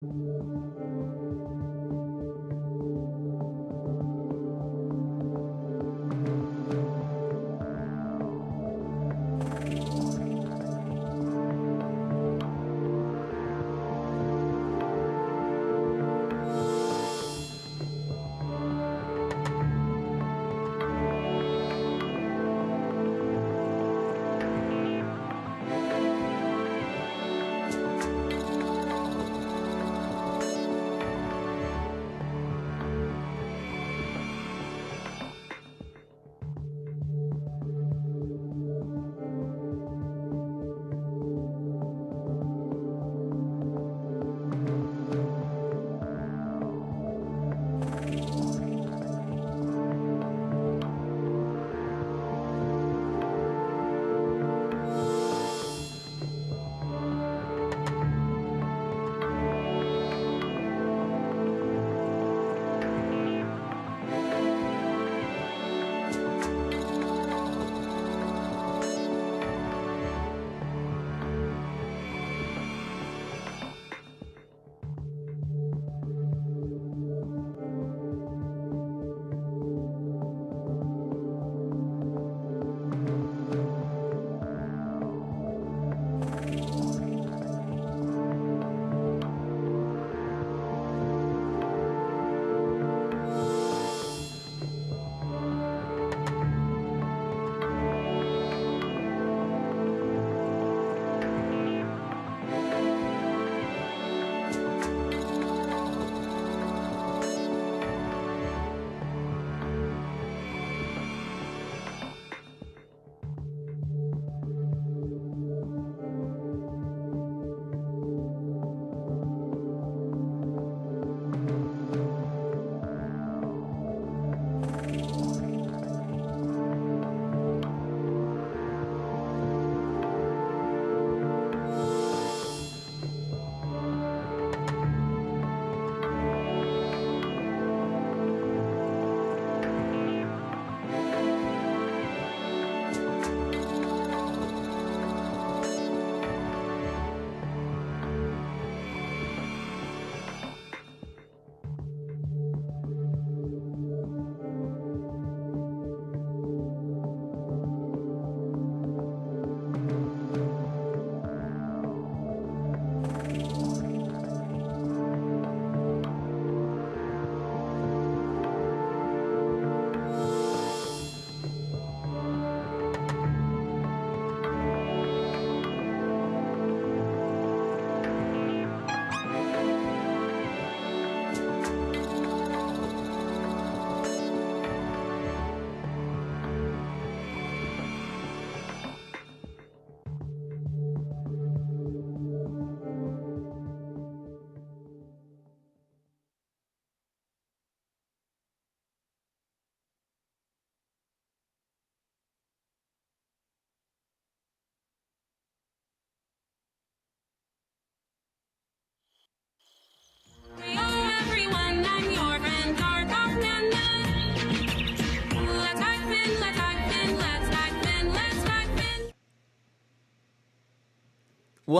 Well,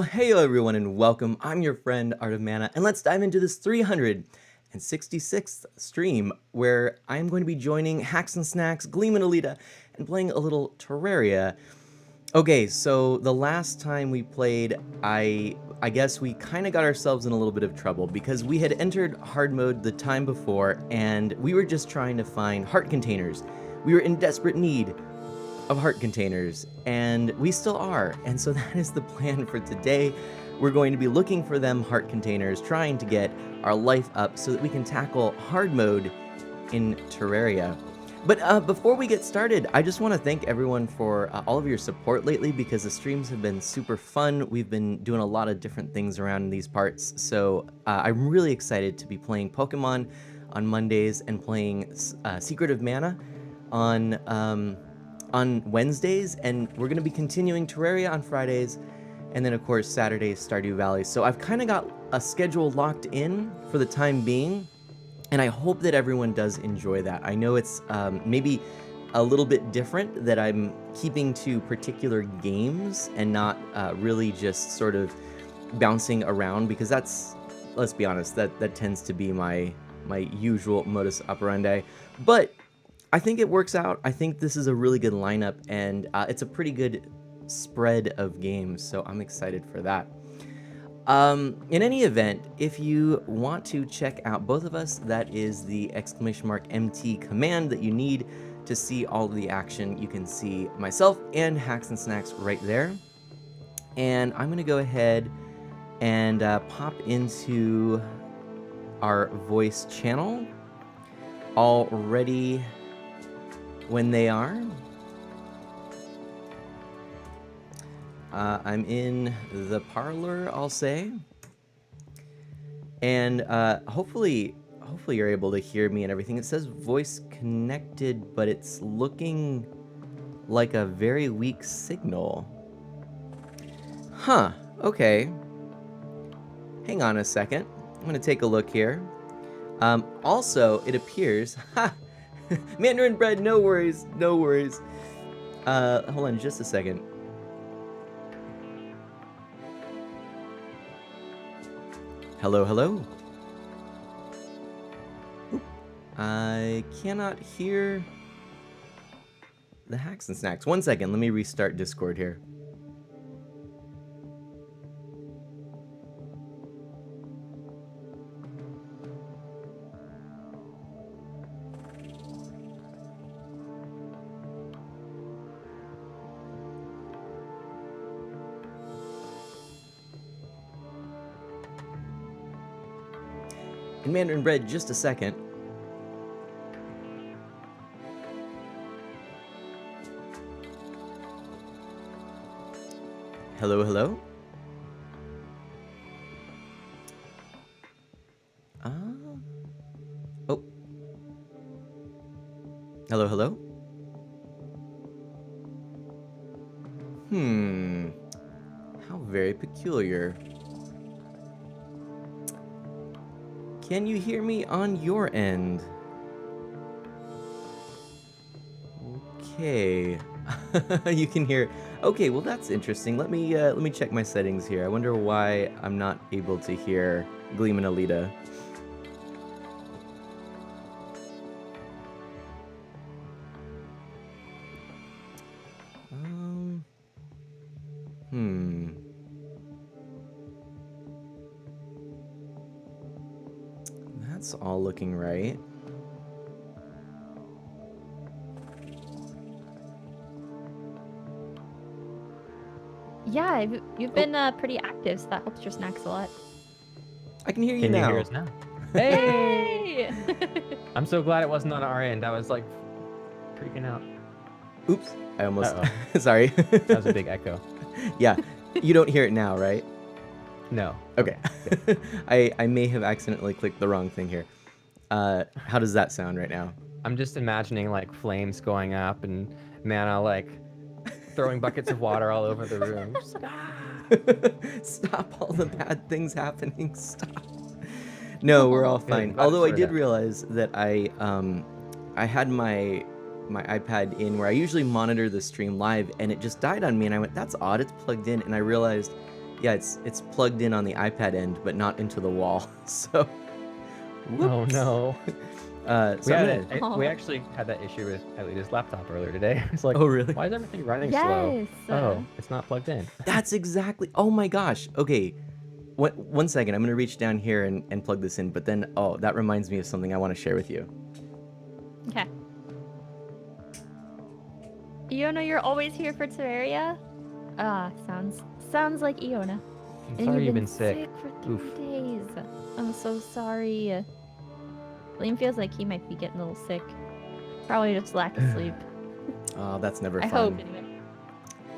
hey everyone, and welcome. I'm your friend Art of Mana, and let's dive into this 366th stream where I'm going to be joining Hacks and Snacks, Gleam and Alita, and playing a little Terraria. Okay, so the last time we played, I guess we kind of got ourselves in a little bit of trouble because we had entered hard mode the time before, and we were just trying to find heart containers. We were in desperate need of heart containers, and we still are, and so that is the plan for today. We're going to be looking for them heart containers, trying to get our life up so that we can tackle hard mode in Terraria. But before we get started, I just want to thank everyone for all of your support lately, because the streams have been super fun. We've been doing a lot of different things around these parts, so I'm really excited to be playing Pokemon on Mondays and playing Secret of Mana on Wednesdays, and we're going to be continuing Terraria on Fridays, and then of course Saturdays Stardew Valley. So I've kind of got a schedule locked in for the time being, and I hope that everyone does enjoy that. I know it's maybe a little bit different, that I'm keeping to particular games and not really just sort of bouncing around, because that's let's be honest, that tends to be my usual modus operandi. But I think it works out. I think this is a really good lineup, and it's a pretty good spread of games, so I'm excited for that. In any event, if you want to check out both of us, that is the !MT command that you need to see all of the action. You can see myself and Hacks and Snacks right there. And I'm going to go ahead and pop into our voice channel, all ready when they are. I'm in the parlor, I'll say, and hopefully you're able to hear me and everything. It says voice connected, but it's looking like a very weak signal. Huh, okay. Hang on a second. I'm gonna take a look here. Also, it appears, Mandarin Bread, no worries, no worries. Hold on just a second. Hello, hello. Oop. I cannot hear the Hacks and Snacks. One second, let me restart Discord here. And Mandarin Bread, just a second. Hello, hello. Oh. Hello, hello. How very peculiar. Can you hear me on your end? Okay. You can hear. Okay, well that's interesting. Let me check my settings here. I wonder why I'm not able to hear Gleam and Alita. That's all looking right. Yeah, you've been pretty active, so that helps your snacks a lot. I can hear you Can now. you hear us now? Hey! I'm so glad it wasn't on our end. I was like freaking out. Oops, I almost. Sorry. That was a big echo. Yeah, you don't hear it now, right? No. Okay. I may have accidentally clicked the wrong thing here. How does that sound right now? I'm just imagining like flames going up and Mana like throwing buckets of water all over the room. Just like, Stop all the bad things happening. Stop. No, we're all fine. Although I did realize that I had my iPad in where I usually monitor the stream live, and it just died on me, and I went, that's odd, it's plugged in, and I realized, yeah, it's plugged in on the iPad end, but not into the wall. So, whoops. Oh no. So we actually had that issue with Alita's laptop earlier today. It's like, oh really? why is everything running slow? Yes. Oh, it's not plugged in. That's exactly. Oh my gosh. Okay. One second. I'm gonna reach down here and plug this in. But then, oh, that reminds me of something I want to share with you. Okay. Iona, you're always here for Terraria? Ah, sounds like Iona. I'm sorry you've been sick. for 3 days. I'm so sorry. Liam feels like he might be getting a little sick. Probably just lack of sleep. Oh, that's never I fun. hope anyway.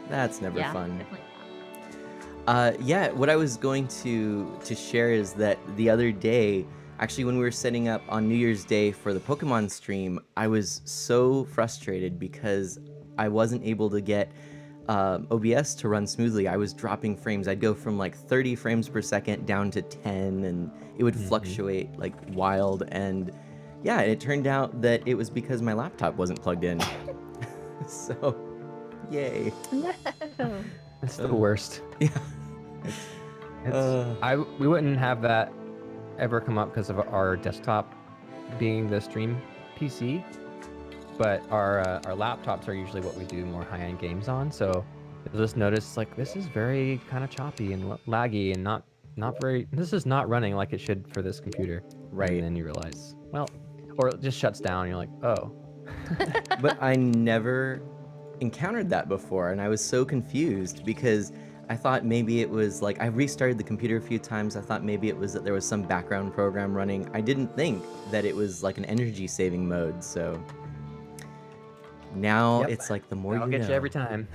That's never Yeah, fun. definitely. Yeah, what I was going to share is that the other day, actually when we were setting up on New Year's Day for the Pokemon stream, I was so frustrated because I wasn't able to get OBS to run smoothly. I was dropping frames. I'd go from like 30 frames per second down to 10, and it would fluctuate like wild. And yeah, it turned out that it was because my laptop wasn't plugged in. So, yay. No. It's the worst. Yeah. We wouldn't have that ever come up because of our desktop being the stream PC, but our laptops are usually what we do more high-end games on. So you'll just notice like this is very kind of choppy and laggy and not very. This is not running like it should for this computer. Right. And then you realize, well, or it just shuts down. And you're like, oh. But I never encountered that before, and I was so confused because I thought maybe it was like I restarted the computer a few times. I thought maybe it was that there was some background program running. I didn't think that it was like an energy saving mode. So now Yep. it's like the more I'll you get know. you every time.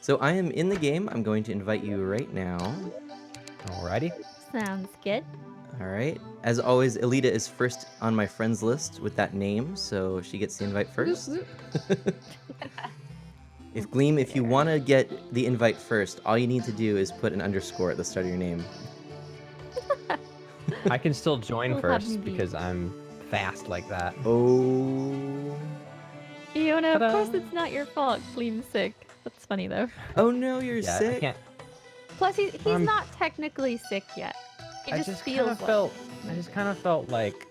So I am in the game. I'm going to invite you right now. Alrighty. Sounds good. All right. As always, Elita is first on my friends list with that name, so she gets the invite first. If Gleam, if you want to get the invite first, all you need to do is put an underscore at the start of your name. I can still join We'll have first me beat. because I'm fast like that. Oh. Iona, of course Ta-da. it's not your fault. Gleam's sick. That's funny though. Oh no, you're Yeah, I sick. can't. Plus, he's Um, not technically sick yet. He I just, just feels kind of like felt. I just kind of felt like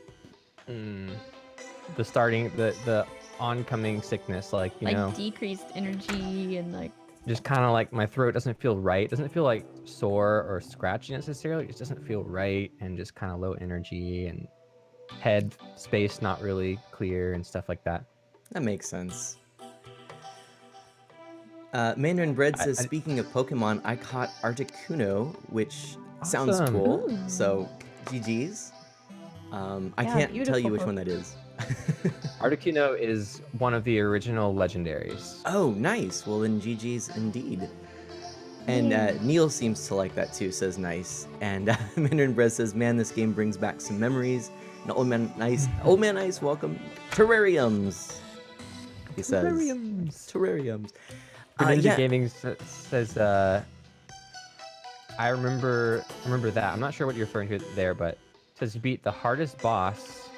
the oncoming sickness, like you like know, decreased energy and like just kind of like my throat doesn't feel right. Doesn't feel like sore or scratchy necessarily. It just doesn't feel right, and just kind of low energy and head space not really clear and stuff like that. That makes sense. Mandarin Bread says, I- speaking of Pokemon, I caught Articuno, which sounds Awesome. cool. Ooh. So, GG's. I Yeah, can't tell you beautiful which one that is. Articuno is one of the original legendaries. Oh, nice. Well, then GG's indeed. And Yay. Neil seems to like that too, says nice. And Mandarin Bread says, man, this game brings back some memories. And Old Man Ice, welcome. Terrariums, he says. Terrariums. Greninja Yeah. Gaming says, I remember that. I'm not sure what you're referring to there, but it says you beat the hardest boss,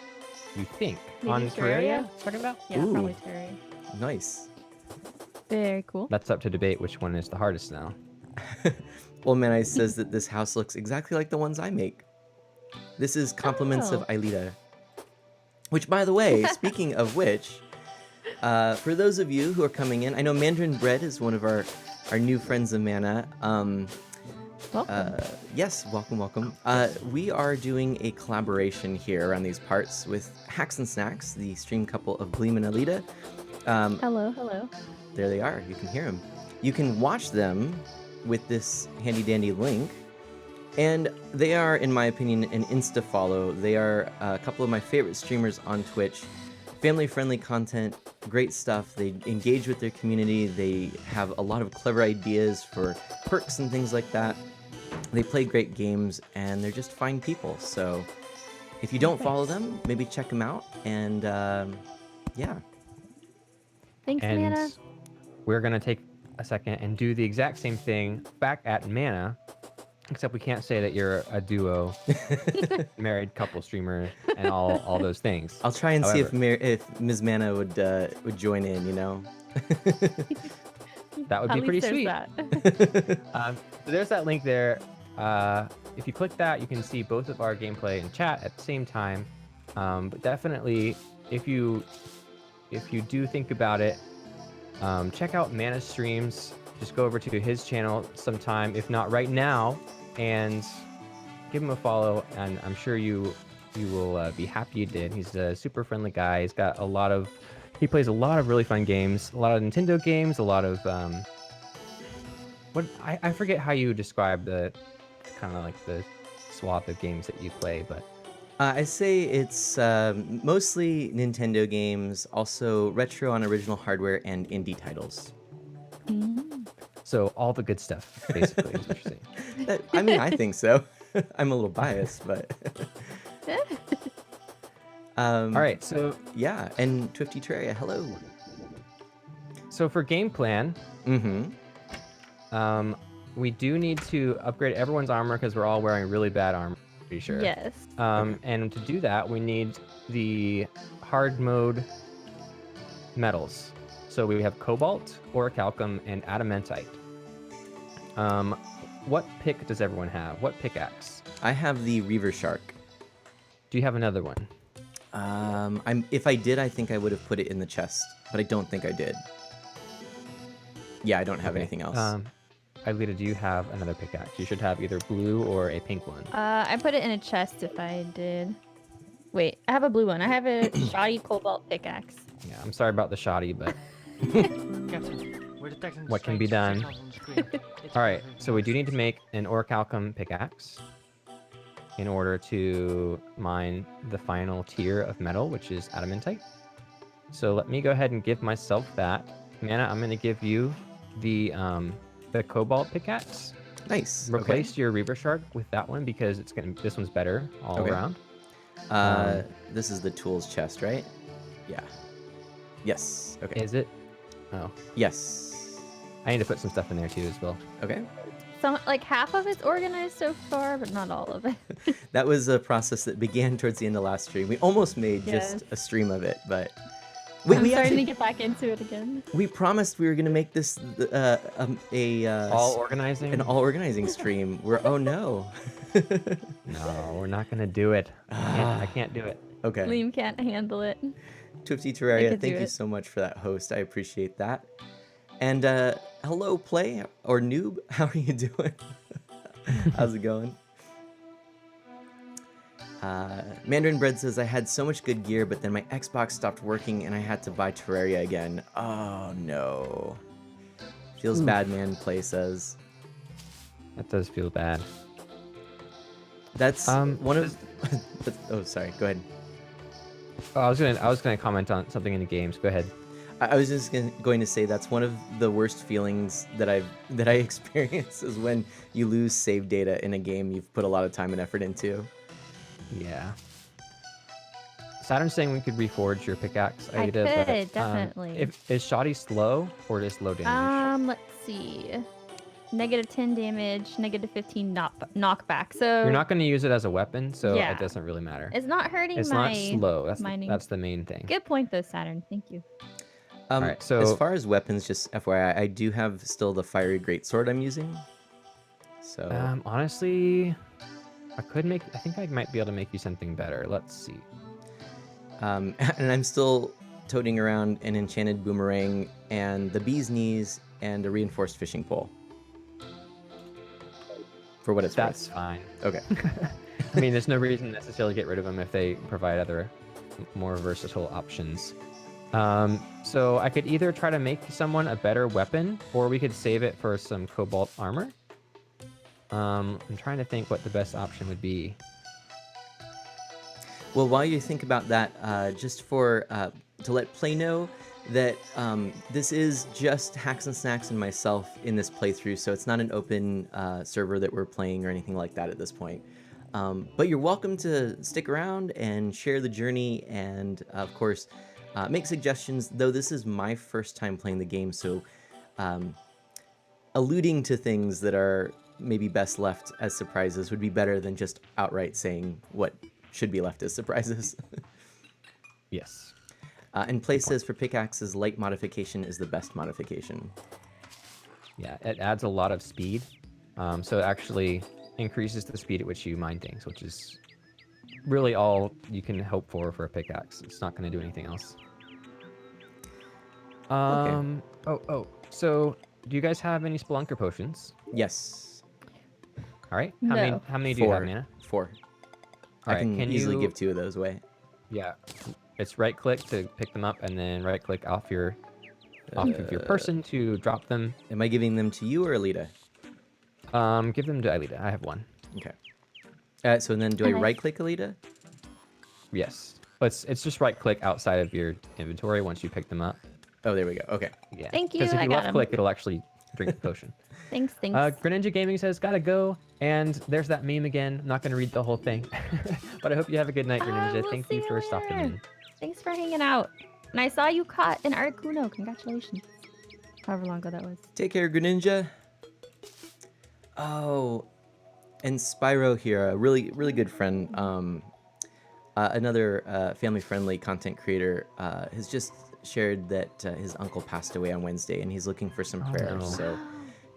you think, Maybe on Terraria? Terraria? Talking about? yeah, Ooh. probably Terry. Nice. Very cool. That's up to debate which one is the hardest now. Old Man Ice says that this house looks exactly like the ones I make. This is compliments of Oh. Aelita. Which, by the way, speaking of which, for those of you who are coming in, I know Mandarin Bread is one of our new friends of Mana. Welcome. Yes, welcome. We are doing a collaboration here around these parts with Hacks and Snacks, the stream couple of Gleam and Aelita. Hello. There they are. You can hear them. You can watch them with this handy dandy link. And they are, in my opinion, an insta follow. They are a couple of my favorite streamers on Twitch. Family friendly content, great stuff. They engage with their community. They have a lot of clever ideas for perks and things like that. They play great games and they're just fine people. So if you don't follow them, maybe check them out. And yeah. Thanks, And Mana. we're going to take a second and do the exact same thing back at Mana, except we can't say that you're a duo, married couple streamer, and all those things. I'll try and see However. if Ms. Mana would join in, you know? That would At be pretty least sweet. there's that. So there's that link there. If you click that, you can see both of our gameplay and chat at the same time. But definitely, if you do think about it, check out Mana's streams. Just go over to his channel sometime, if not right now, and give him a follow. And I'm sure you will be happy you did. He's a super friendly guy. He plays a lot of really fun games, a lot of Nintendo games, a lot of I forget how you describe the kind of like the swath of games that you play, but I say it's mostly Nintendo games, also retro on original hardware, and indie titles. Mm. so all the good stuff basically is what you're saying. I mean, I think so. I'm a little biased, but... All right, so Yeah, and Twifty Terraria, hello. for game plan, Mm-hmm. we do need to upgrade everyone's armor because we're all wearing really bad armor, pretty sure. Yes. And to do that, we need the hard mode metals. So we have cobalt, orichalcum, and adamantite. What pick does everyone have? What pickaxe? I have the Reaver Shark. Do you have another one? If I did, I think I would have put it in the chest, but I don't think I did. Yeah, I don't have Okay, anything else. Alita, do you have another pickaxe? You should have either blue or a pink one. I put it in a chest if I did. Wait, I have a blue one. I have a shoddy cobalt pickaxe. Yeah, I'm sorry about the shoddy, but Captain, we're detecting What can be strange done? signals on screen. It's all right. very So we do need to noisy. make an orichalcum pickaxe in order to mine the final tier of metal, which is adamantite. So let me go ahead and give myself that. Mana, I'm going to give you the cobalt pickaxe. Nice. Replace your Reaver Shark with that one because this one's better all Okay. around. This is the tools chest, right? Yeah. Yes. Okay. Is it? Oh, Yes. I need to put some stuff in there too as well. Okay. Some like half of it's organized so far, but not all of it. That was a process that began towards the end of last stream. We almost made just Yes. a stream of it, but I'm we starting actually to get back into it again. we promised we were going to make this All organizing? an all organizing stream. We're oh no. No, we're not gonna do it. I can't do it. Okay. Liam can't handle it. Twifty I Terraria, could thank do you it. so much for that host. I appreciate that. And hello, Play or Noob. How are you doing? How's it going? Mandarin Bread says, I had so much good gear, but then my Xbox stopped working and I had to buy Terraria again. Oh, no. Feels Oof. bad, man, Play says. That does feel bad. That's one of... does- oh, sorry. Go ahead. Oh, I was gonna comment on something in the games. Go ahead. I was just going to say that's one of the worst feelings that I experience is when you lose save data in a game you've put a lot of time and effort into. Yeah. Saturn's saying we could reforge your pickaxe, I Aida, but, could, definitely. Is shoddy slow or just low damage? Let's see. -10 damage, -15 knockback. So You're not gonna use it as a weapon, so Yeah. it doesn't really matter. it's not hurting It's my not slow. That's mining. that's the main thing. Good point though, Saturn. Thank you. As Alright, so- far as weapons, just FYI, I do have still the fiery greatsword I'm using. So Honestly, I think I might be able to make you something better. Let's see. and I'm still toting around an enchanted boomerang and the bee's knees and a reinforced fishing pole. For what it's That's fine. worth. Okay. I mean, there's no reason necessarily to get rid of them if they provide other more versatile options. So I could either try to make someone a better weapon, or we could save it for some cobalt armor. I'm trying to think what the best option would be. Well, while you think about that, just for to let Play know that this is just Hacks and Snacks and myself in this playthrough, so it's not an open server that we're playing or anything like that at this point. But you're welcome to stick around and share the journey, and of course, make suggestions. Though this is my first time playing the game, so alluding to things that are maybe best left as surprises would be better than just outright saying what should be left as surprises. Yes. And Play says for pickaxes, light modification is the best modification. Yeah, it adds a lot of speed. So it actually increases the speed at which you mine things, which is really all you can hope for a pickaxe. It's not going to do anything else. Oh, so do you guys have any Spelunker potions? Yes. All right. No. How many do you have, Nana? 4. I Alright, can easily you- give 2 of those away. Yeah. It's right click to pick them up and then right click off of your person to drop them. Am I giving them to you or Alita? Give them to Alita. I have one. Okay. So then do I And I- right click Alita? Yes. But it's just right click outside of your inventory once you pick them up. Oh, there we go. Okay. Yeah. Thank you, Because if I you got left 'em. click, it'll actually drink the potion. Thanks. Greninja Gaming says, gotta go. And there's that meme again. I'm not going to read the whole thing. But I hope you have a good night, Greninja. We'll Thank see you you for stopping later. in. Thanks for hanging out. And I saw you caught an Articuno. Congratulations. However long ago that was. Take care, Greninja. Oh, and Spyro here, a really good friend. Another family-friendly content creator has just shared that his uncle passed away on Wednesday, and he's looking for some Oh, prayers. no. So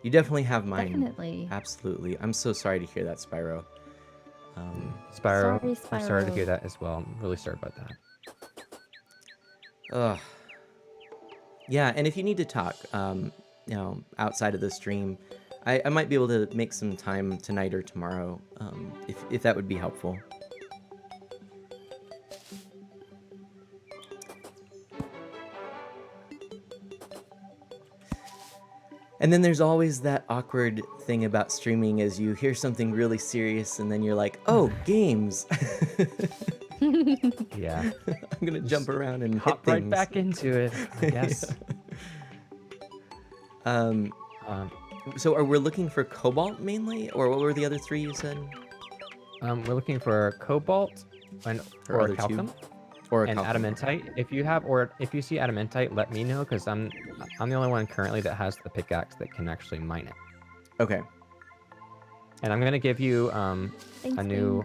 you definitely have mine. Definitely. Absolutely. I'm so sorry to hear that, Spyro. Spyro, Sorry, I'm sorry to Spyro. hear that as well. I'm really sorry about that. Ugh. Yeah, and if you need to talk, outside of the stream, I might be able to make some time tonight or tomorrow, if that would be helpful. And then there's always that awkward thing about streaming is you hear something really serious and then you're like, oh, games. Yeah. I'm gonna jump around and hit Hop things. right back into it, I guess. Um, so are we looking for cobalt mainly, or what were the other three you said? We're looking for cobalt and Or or other two? calcium Or and adamantite. If you have or if you see adamantite, let me know because I'm the only one currently that has the pickaxe that can actually mine it. Okay. And I'm gonna give you Thanks, a new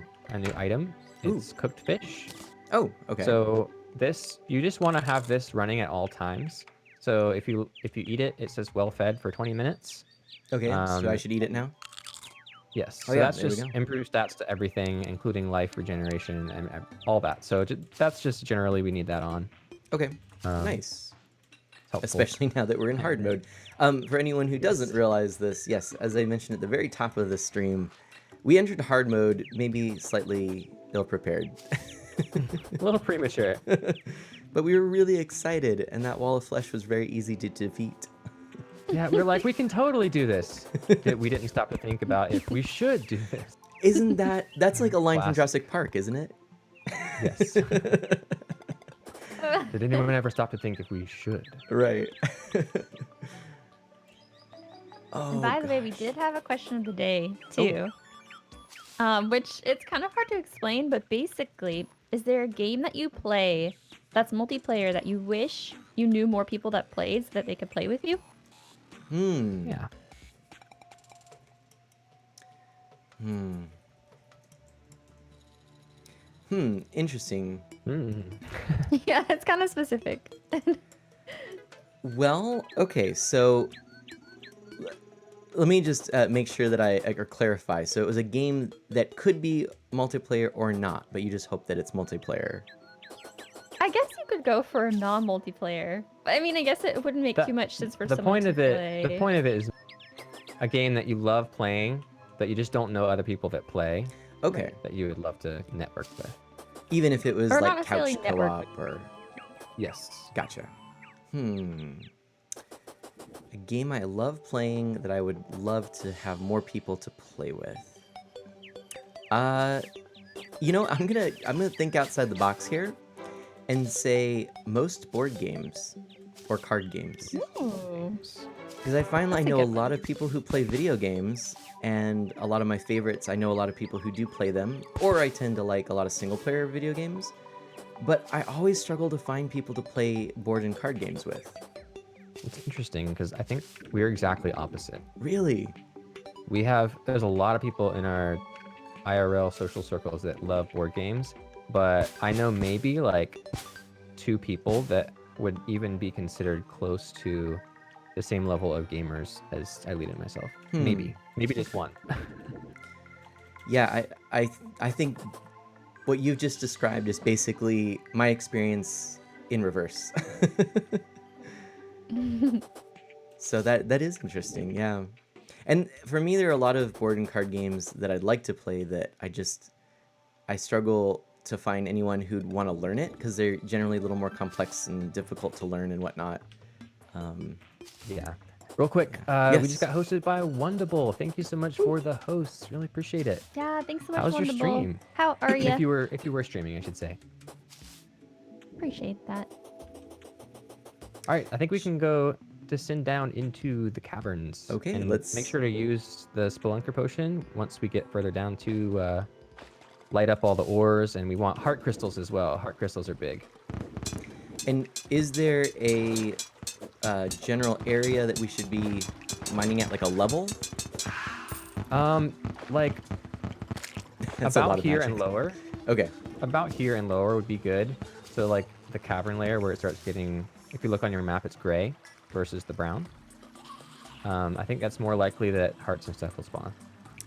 item. Ooh. It's cooked fish. Oh, okay. So this you just want to have this running at all times. So if you eat it, it says well fed for 20 minutes. Okay, so I um, should eat it now? Yes. Oh, So yeah, that's there we just go. improved stats to everything, including life regeneration and all that. So that's just generally we need that on. Okay, Um, nice. it's helpful. Especially now that we're in hard mode. For anyone who doesn't realize this, yes, as I mentioned at the very top of the stream, we entered hard mode maybe slightly ill-prepared. a little premature. But we were really excited, and that wall of flesh was very easy to defeat. Yeah, we're like, we can totally do this. We didn't stop to think about if we should do this. Isn't that's like a line from Classic. Jurassic Park, isn't it? Yes. Did anyone ever stop to think if we should? Right. Oh, And by the way, we gosh. did have a question of the day Oh. too. Which it's kind of hard to explain, but basically, is there a game that you play that's multiplayer that you wish you knew more people that played so that they could play with you? Yeah. Interesting. Mm. Yeah, it's kind of specific. Well, okay, so let me just make sure that or clarify. So it was a game that could be multiplayer or not, but you just hope that it's multiplayer. I guess you could go for a non-multiplayer. I mean, I guess it wouldn't make The- too much sense for The someone point to of it, the play. point of it is a game that you love playing, that you just don't know other people that play, Okay, that you would love to network with. even if it was Or not like necessarily couch network, co-op or... Yes. Gotcha. A game I love playing that I would love to have more people to play with. I'm gonna think outside the box here and say most board games or card games. Ooh. Because I find I That's a know a good lot of people who play video games, and a lot of my favorites, I know a lot of people who do play them, or I tend to like a lot of single-player video games, but I always struggle to find people to play board and card games with. It's interesting because I think we're exactly opposite. Really? There's a lot of people in our IRL social circles that love board games, but I know maybe like 2 people that would even be considered close to the same level of gamers as I lead in myself. Maybe just one. Yeah, I think what you've just described is basically my experience in reverse. So that is interesting, yeah. And for me, there are a lot of board and card games that I'd like to play that I struggle to find anyone who'd want to learn it because they're generally a little more complex and difficult to learn and whatnot. Yeah. Real quick, we Yes. just got hosted by Wondable. Thank you so much for the hosts. Really appreciate it. Yeah, thanks so much, How was your Wonderful. stream? How are If you? you were streaming, I should say. Appreciate that. All right, I think we can go descend down into the caverns. Okay, and let's- make sure to use the Spelunker potion once we get further down to light up all the ores, and we want heart crystals as well. Heart crystals are big. And is there a general area that we should be mining at, like a level? Like That's a lot about of here magic. and lower. Okay. About here and lower would be good. So like the cavern layer where it starts getting, if you look on your map, it's gray versus the brown. I think that's more likely that hearts and stuff will spawn.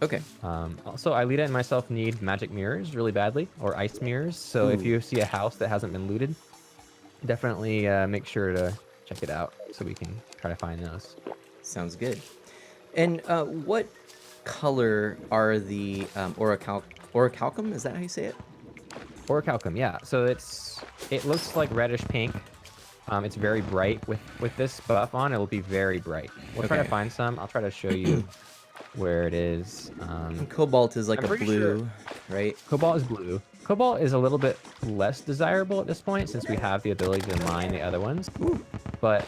Okay. Also, Alita and myself need magic mirrors really badly, or ice mirrors. So if Ooh. you see a house that hasn't been looted, definitely make sure to check it out so we can try to find those. Sounds good. And what color are the orichalcum? Is that how you say it? Orichalcum, yeah. So it looks like reddish pink. It's very bright. With this buff on, it will be very bright. We'll try to Okay. find some. I'll try to show you where it is. And cobalt is like I'm a pretty blue, sure- right? Cobalt is blue. Cobalt is a little bit less desirable at this point since we have the ability to mine the other ones. But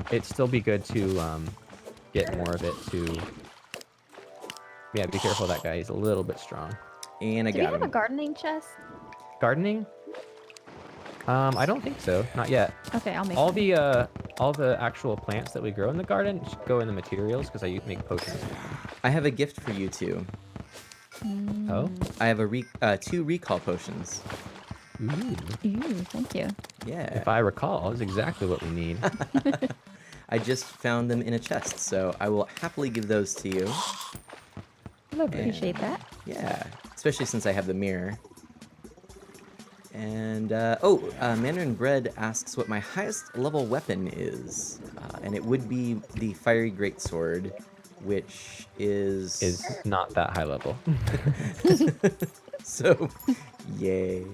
it'd still be good to get more of it to... Yeah, be careful of that guy. He's a little bit strong. And I Do we got have a him. gardening chest? Gardening? I don't think so. Not yet. Okay, I'll make All one. the actual plants that we grow in the garden should go in the materials because I make potions. I have a gift for you two. Oh? I have a 2 recall potions. Ooh. Ooh, thank you. Yeah. If I recall, is exactly what we need. I just found them in a chest, so I will happily give those to you. Lovely. Appreciate that. Yeah, especially since I have the mirror. And, Mandarin Bread asks what my highest level weapon is. And it would be the Fiery Greatsword, which is... Is not that high level. So, yay.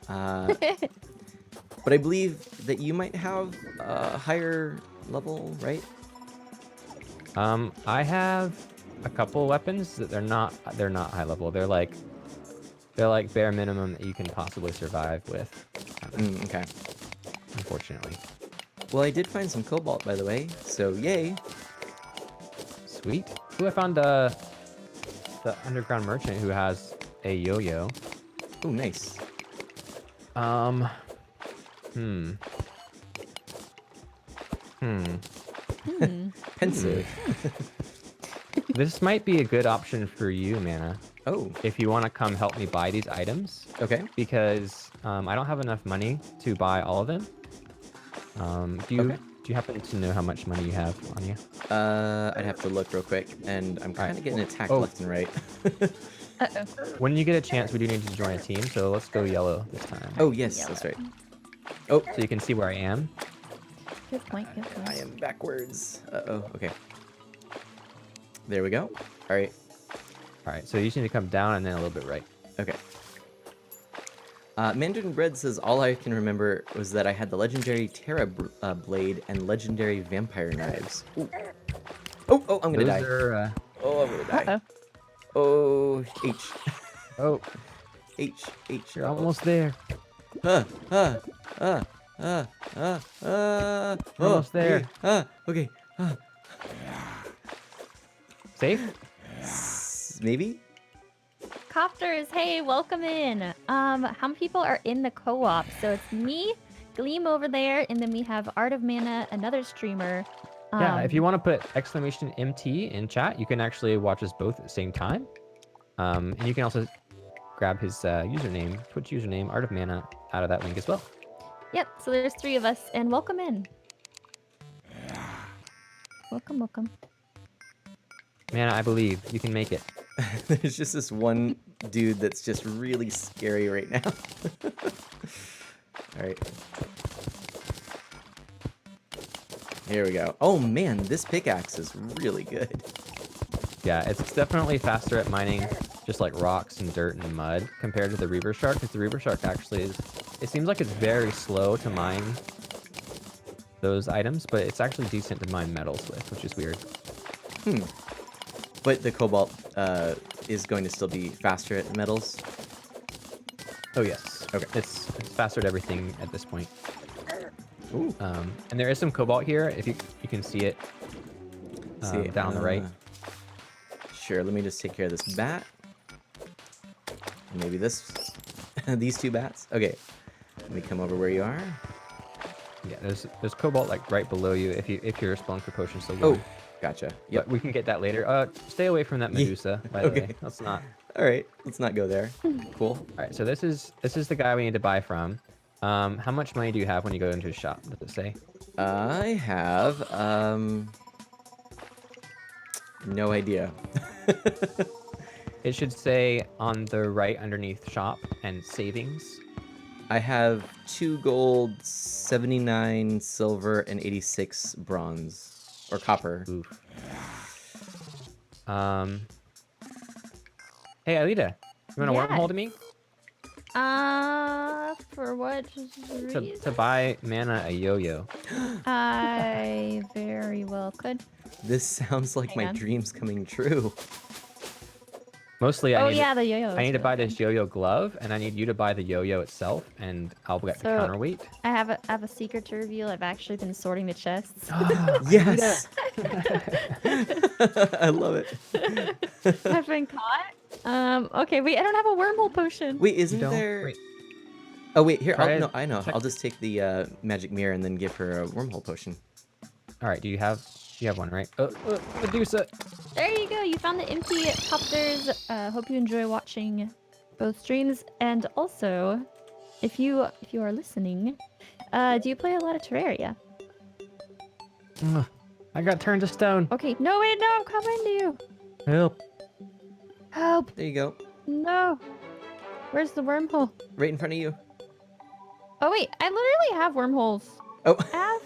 But I believe that you might have a higher level, right? I have a couple weapons that they're not high level. They're like bare minimum that you can possibly survive with. Okay. Unfortunately. Well, I did find some cobalt, by the way, so yay. Sweet. Ooh, I found the underground merchant who has a yo-yo. Oh, nice. Hmm. Pensive. This might be a good option for you, Mana, Oh, if you want to come help me buy these items, okay. because I don't have enough money to buy all of them. Do Okay. you happen to know how much money you have on you? I'd have to look real quick, and I'm kind of Alright, getting attacked oh. left and right. Uh-oh. When you get a chance, we do need to join a team, so let's go yellow this time. Oh, yes, that's right. Oh, So you can see where I am. Good point, good point. I am backwards. Uh-oh, okay. There we go. All right, All right, so you just need to come down and then a little bit right. okay. Mandarin Bread says, all I can remember was that I had the legendary Terra Blade and legendary Vampire Knives. Ooh. Oh, I'm gonna Those die. are, Oh, I'm gonna die. Uh-oh. Oh, H. oh, H. you're almost there. Almost there. Okay. Safe? Maybe? Copters, hey, welcome in. How many people are in the co-op? So it's me, Gleam over there, and then we have Art of Mana, another streamer. Yeah, if you want to put exclamation MT in chat, you can actually watch us both at the same time. And you can also grab his username, Twitch username, Art of Mana, out of that link as well. Yep, so there's 3 of us, and welcome in. Welcome. Mana, I believe you can make it. There's just this one dude that's just really scary right now. All right. Here we go. Oh man, this pickaxe is really good. Yeah, it's definitely faster at mining just like rocks and dirt and mud compared to the Reaver Shark, because the Reaver Shark actually is, it seems like it's very slow to mine those items, but it's actually decent to mine metals with, which is weird. But the cobalt is going to still be faster at metals. Oh yes. Okay. It's faster at everything at this point. Ooh. And there is some cobalt here, if you can see it down on the right. Sure, let me just take care of this bat. And maybe this, these 2 bats. Okay, let me come over where you are. Yeah, there's cobalt like right below you if your Spelunker potion's still Oh, going. gotcha. But Yep. we can get that later. Stay away from that Yeah, Medusa, by the okay. way. Let's not. All right, let's not go there. Cool. All right, so this is the guy we need to buy from. How much money do you have when you go into his shop? Does it say? I have no idea. It should say on the right underneath shop and savings. I have 2 gold, 79 silver, and 86 bronze. Or copper. Oof. Hey, Alita, you want a Yeah. wormhole to me? For what reason? To buy Mana a yo-yo. I very well could. This sounds like Hang my on. dreams coming true. Mostly, Oh I need yeah, the yo-yo. I need is to buy really this yo-yo glove, and I need you to buy the yo-yo itself, and I'll get the So- counterweight. good. I have a secret to reveal. I've actually been sorting the chests. Yes! I love it. I've been caught. Okay, wait, I don't have a wormhole potion. Wait, isn't don't? there... Wait. Oh, wait, here, Try it. no, I know. Check- I'll just take the magic mirror and then give her a wormhole potion. All right, you have one, right? Medusa. There you go. You found the empty copters. Hope you enjoy watching both streams. And also, if you are listening, do you play a lot of Terraria? I got turned to stone. Okay. No, wait, no, I'm coming to you. Help. Help. There you go. No. Where's the wormhole? Right in front of you. Oh, wait. I literally have wormholes. Oh, I have...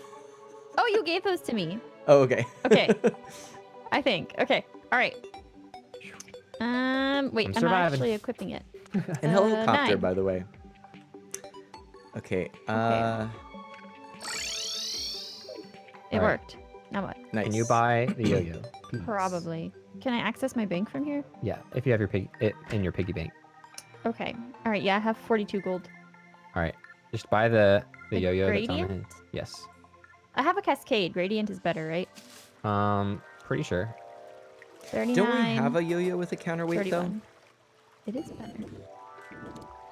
Oh, you gave those to me. oh, okay. Okay. I think. Okay. All right. Wait. I'm I'm not surviving. actually equipping it. And hello, 9. Copter, by the way. Okay, It Alright. worked. Now what? nice. Can you buy the yo-yo? please? Probably. Can I access my bank from here? Yeah, if you have it in your piggy bank. Okay. All right. Yeah, I have 42 gold. All right, just buy the The yo-yo that's on the gradient? Yes. I have a cascade. Gradient is better, right? Pretty sure. 39. Don't we have a yo-yo with a counterweight, though? 31. It is better.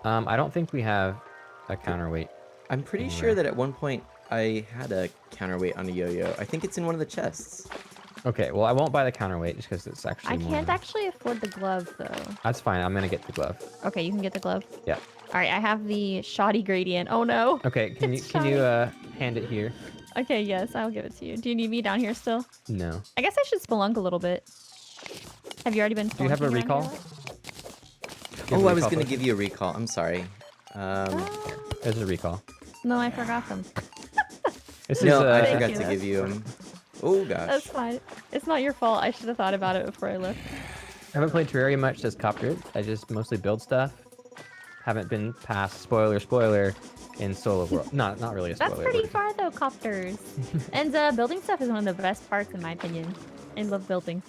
I don't think we have a counterweight. I'm pretty Anywhere. sure that at one point I had a counterweight on a yo-yo. I think it's in one of the chests. Okay, well I won't buy the counterweight just because it's actually I more can't than- actually afford the glove, though. That's fine. I'm gonna get the glove. Okay, you can get the glove. Yeah. All right, I have the shoddy gradient. Oh, no. Okay, can you It's hand it here? Okay, yes, I'll give it to you. Do you need me down here still? No. I guess I should spelunk a little bit. Have you already been Do you have a spelunking around here recall? a lot? Give Oh, a I was recall gonna potion. give you a recall. I'm sorry. There's a recall. No, I forgot them. This No, is I Thank forgot you, to that's give you them. Oh That's gosh. fine. It's not your fault. I should have thought about it before I left. I haven't played Terraria much as Copter. I just mostly build stuff. Haven't been past spoiler in Solo World. Not really a spoiler. That's pretty but- far though, copters. And building stuff is one of the best parts in my opinion. I love building.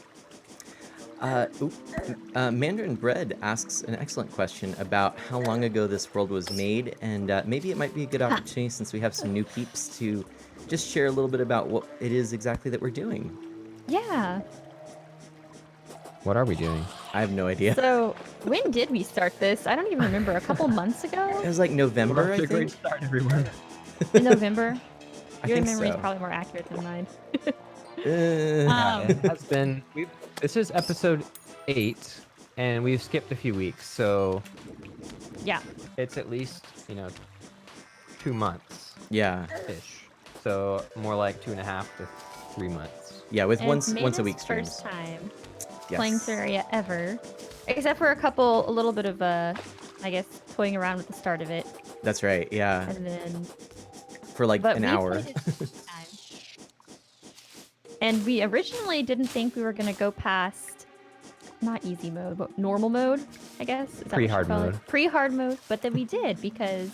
Mandarin Bread asks an excellent question about how long ago this world was made, and maybe it might be a good opportunity since we have some new peeps to just share a little bit about what it is exactly that we're doing. Yeah. What are we doing? I have no idea. So when did we start this? I don't even remember. A couple months It ago? was like November, I think. start, everyone. In November? I Your think memory is so. probably more accurate than mine. It has been. This is episode 8, and we've skipped a few weeks, so Yeah. it's at least 2 months Yeah, ish. So more like 2.5 to 3 months. yeah, with And once it's a week Maiden's streams. first time Yes. playing Terraria ever. Except for a little bit of, I guess, toying around with the start of it. That's right. Yeah, And then for like But an we hour. played it this time. And we originally didn't think we were gonna go past not easy mode, but normal mode, I guess. Is that what you Pre-hard call it? mode. Pre-hard mode, but then we did because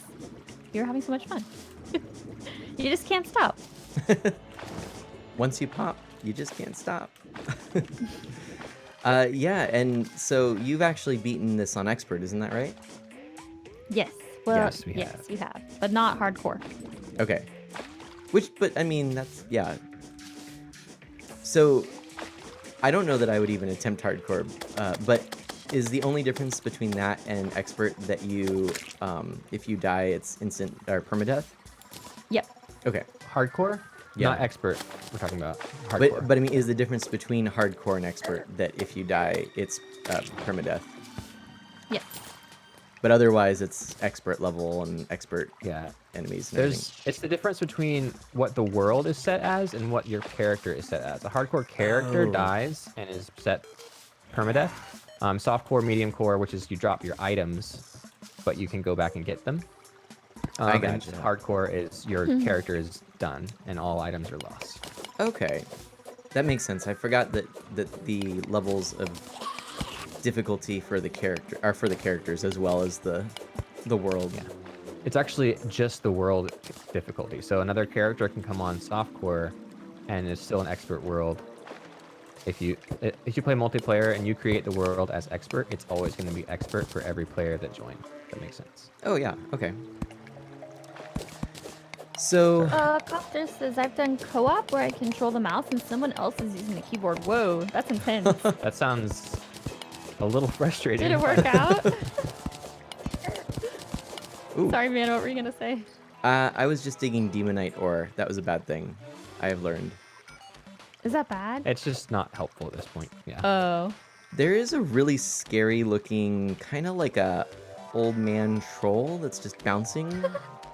we were having so much fun. You just can't stop. Once you pop, you just can't stop. Yeah, and so you've actually beaten this on expert, isn't that right? Yes. Well, Yes, we yes, have. you have, but not hardcore. Okay. But I mean, that's, yeah. So, I don't know that I would even attempt hardcore, but is the only difference between that and expert that you, if you die, it's instant, or permadeath? Yep. Okay. Hardcore? Yeah. Not expert. We're talking about hardcore. But I mean, is the difference between hardcore and expert that if you die, it's permadeath? Yes. But otherwise, it's expert level and expert yeah. enemies and everything. It's the difference between what the world is set as and what your character is set as. A hardcore character Oh. dies and is set permadeath. Softcore, medium core, which is you drop your items, but you can go back and get them. I And gotcha. hardcore is your character is done and all items are lost. Okay, that makes sense. I forgot that the levels of difficulty for the character are for the characters as well as the world. Yeah. It's actually just the world difficulty. So another character can come on softcore, and it's still an expert world. If you play multiplayer and you create the world as expert, it's always going to be expert for every player that joins. That makes sense. Oh yeah. Okay. So Copter says I've done co-op where I control the mouse and someone else is using the keyboard. Whoa, that's intense. That sounds a little frustrating. Did it work out? Ooh. Sorry, man. What were you gonna say? I was just digging demonite ore. That was a bad thing. I have learned. Is that bad? It's just not helpful at this point. Yeah. Oh. There is a really scary looking, kind of like a old man troll that's just bouncing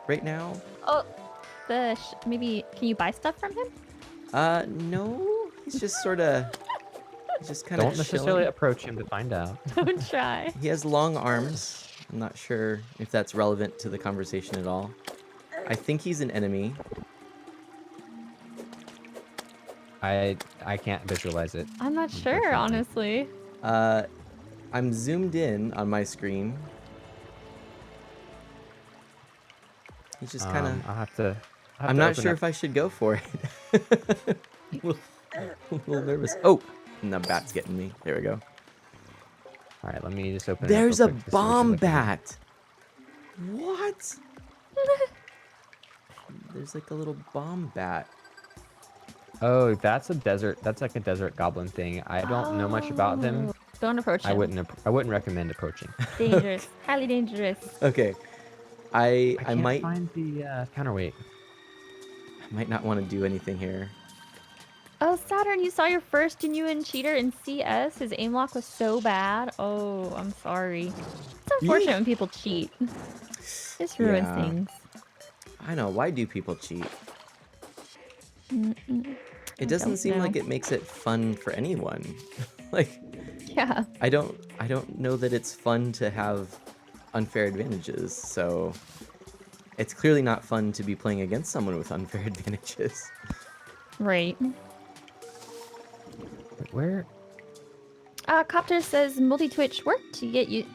right now. Oh, maybe can you buy stuff from him? No, he's just sort of, just kind of. Don't necessarily approach him to find out. Don't try. He has long arms. I'm not sure if that's relevant to the conversation at all. I think he's an enemy. I can't visualize it. I'm not sure, Unfortunately. honestly. I'm zoomed in on my screen. He's just kind of. I'll have to. I'm not sure if I should go for it. a little nervous. Oh, and the bat's getting me. There we go. All right, let me just open. There's it a up real quick to see what bomb you're looking at. bat. What? There's like a little bomb bat. Oh, that's a desert. That's like a desert goblin thing. I don't know much about them. Oh, don't approach him. I wouldn't recommend approaching. Dangerous. Highly dangerous. Okay. I can't might find the counterweight. not want to do anything here. Oh, Saturn, you saw your first genuine cheater in CS? His aim lock was so bad. Oh, I'm sorry. It's unfortunate when people cheat. This ruins Yeah. things. I know. Why do people cheat? It doesn't don't seem know. like it makes it fun for anyone. Like Yeah. I don't know that it's fun to have unfair advantages. So it's clearly not fun to be playing against someone with unfair advantages. Right. Wait, where? Copter says multi-twitch worked to get you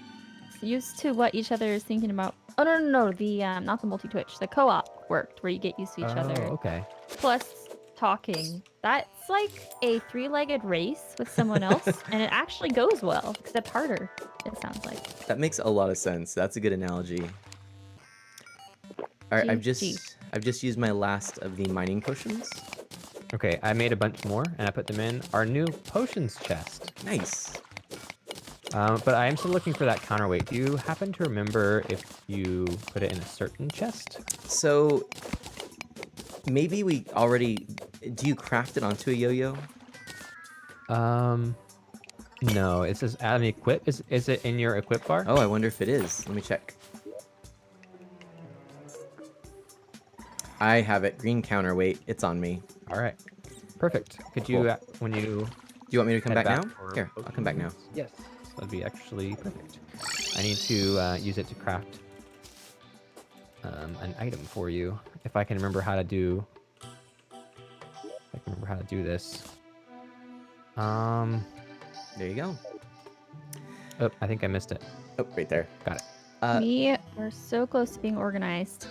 used to what each other is thinking about. Oh, no. The, not the multi-twitch. The co-op worked where you get used to each other. Okay. Plus talking. That's like a three-legged race with someone else, and it actually goes well, except harder, it sounds like. That makes a lot of sense. That's a good analogy. All right, I've GG. just used my last of the mining potions. Okay, I made a bunch more and I put them in our new potions chest. Nice. But I am still looking for that counterweight. Do you happen to remember if you put it in a certain chest? So maybe we already. Do you craft it onto a yo-yo? No. It says add an equip. Is it in your equip bar? Oh, I wonder if it is. Let me check. I have it. Green counterweight. It's on me. All right. Perfect. Could you, Cool. when you Do you want me to come head back now? for Here, I'll come back now. potions? Yes. That'd be actually perfect. I need to use it to craft an item for you. If I can remember how to do. This. There you go. Oh, I think I missed it. Oh, right there. Got it. We are so close to being organized.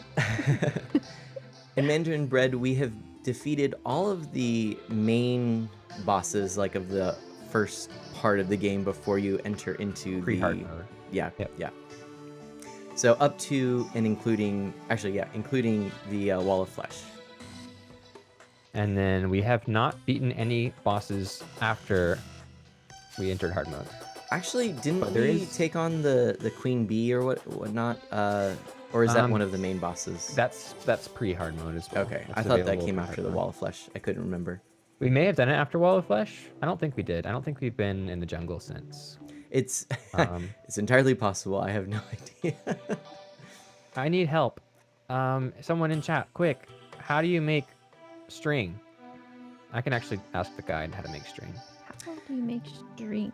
In Mandarin Bread, we have defeated all of the main bosses, like of the first part of the game before you enter into Pre-hard the mode. yeah, Yep. yeah. So up to and including, actually, yeah, including the Wall of Flesh. And then we have not beaten any bosses after we entered hard mode. Actually, didn't But there we is- take on the Queen Bee or whatnot? Or is that Um, one of the main bosses? That's pre-hard mode as well. Okay, That's I thought that available came for after hard the mode. Wall of Flesh. I couldn't remember. We may have done it after Wall of Flesh. I don't think we did. I don't think we've been in the jungle since. It's Um, it's entirely possible. I have no idea. I need help. Someone in chat, quick. How do you make string? I can actually ask the guide how to make string. How do you make string?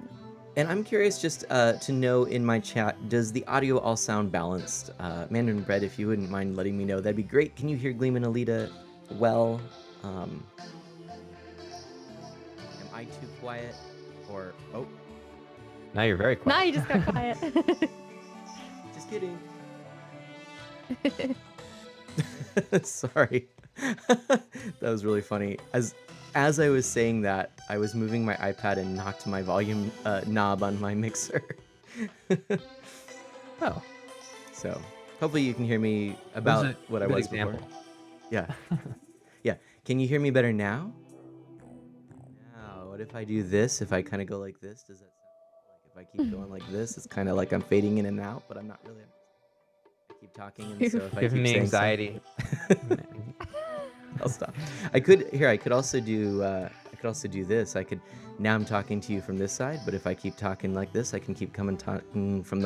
And I'm curious just to know in my chat, does the audio all sound balanced? Mandarin Bread, if you wouldn't mind letting me know, that'd be great. Can you hear Gleam and Alita well? Am I too quiet? Or, oh, Now you're very quiet. Now you just got quiet. just kidding. Sorry. That was really funny. As I was saying that, I was moving my iPad and knocked my volume knob on my mixer. Oh, So hopefully you can hear me about a what I good was example. before. Yeah. Yeah. Can you hear me better now? Now, what if I do this? If I kind of go like this, does that sound like if I keep going like this, it's kind of like I'm fading in and out, but I'm not really. I keep talking, and so if I Giving keep me saying anxiety. something- I'll stop. I could also do this. Now I'm talking to you from this side, but if I keep talking like this, I can keep coming talking from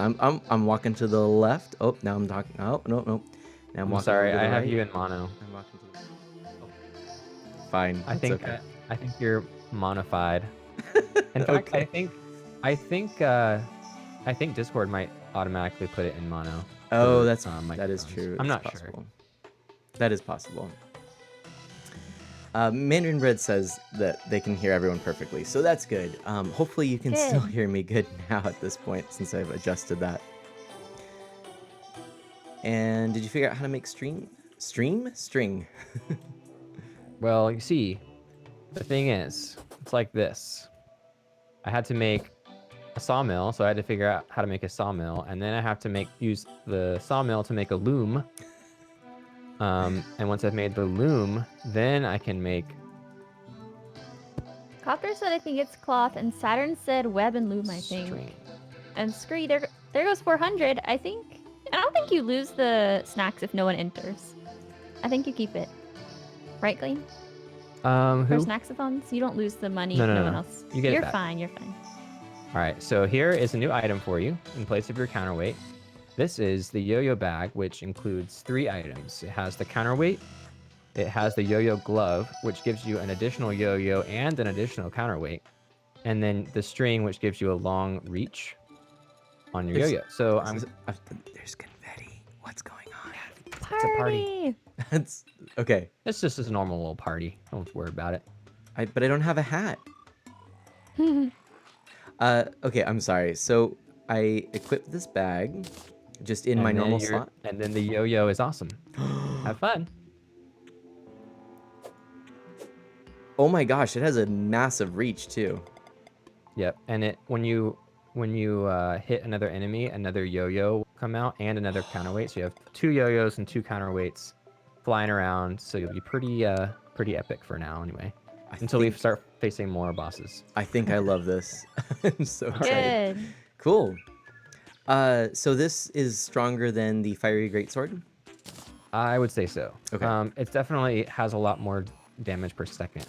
I'm walking to the left. Oh, now I'm talking. Oh, no. Now I'm I'm walking sorry, to the I have right. you in mono. I'm walking to the oh. Fine. I that's think okay. I think you're monified. In fact, Okay. I think Discord might automatically put it in mono. Oh, for, that is microphones. true. I'm It's not possible. That is possible. Mandarin Bread says that they can hear everyone perfectly, so that's good. Hopefully you can still Good. hear me good now at this point, since I've adjusted that. And did you figure out how to make string? String? sure. Well, you see, the thing is, it's like this. I had to make a sawmill, so I had to figure out how to make a sawmill, and then I have to use the sawmill to make a loom. And once I've made the loom, then I can make Copter said I think it's cloth, and Saturn said web and loom, I think. string. And Scree, there goes 400, I think. And I don't think you lose the snacks if no one enters. I think you keep it. Right, Gleam? For Who? snacksathons, you don't lose the money No, if no, no no, one no. else. You get it You're back. fine, you're fine. All right, so here is a new item for you in place of your counterweight. This is the yo-yo bag, which includes 3 items. It has the counterweight, it has the yo-yo glove, which gives you an additional yo-yo and an additional counterweight, and then the string, which gives you a long reach on your There's- yo-yo. So There's confetti. What's going on? Party! a party. That's okay. it's just a normal little party. Don't worry about it. But I don't have a hat. Okay, I'm sorry. So I equipped this bag just in my And then normal your- slot. And then the yo-yo is awesome. Have fun. Oh my gosh, it has a massive reach too. Yep, and when you hit another enemy, another yo-yo will come out and another counterweight. So you have 2 yo-yos and 2 counterweights flying around. So you'll be pretty epic for now, anyway. Until we start facing more bosses. I think I love this. I'm so excited. Good. Cool. So this is stronger than the fiery greatsword. I would say so. Okay. It definitely has a lot more damage per second.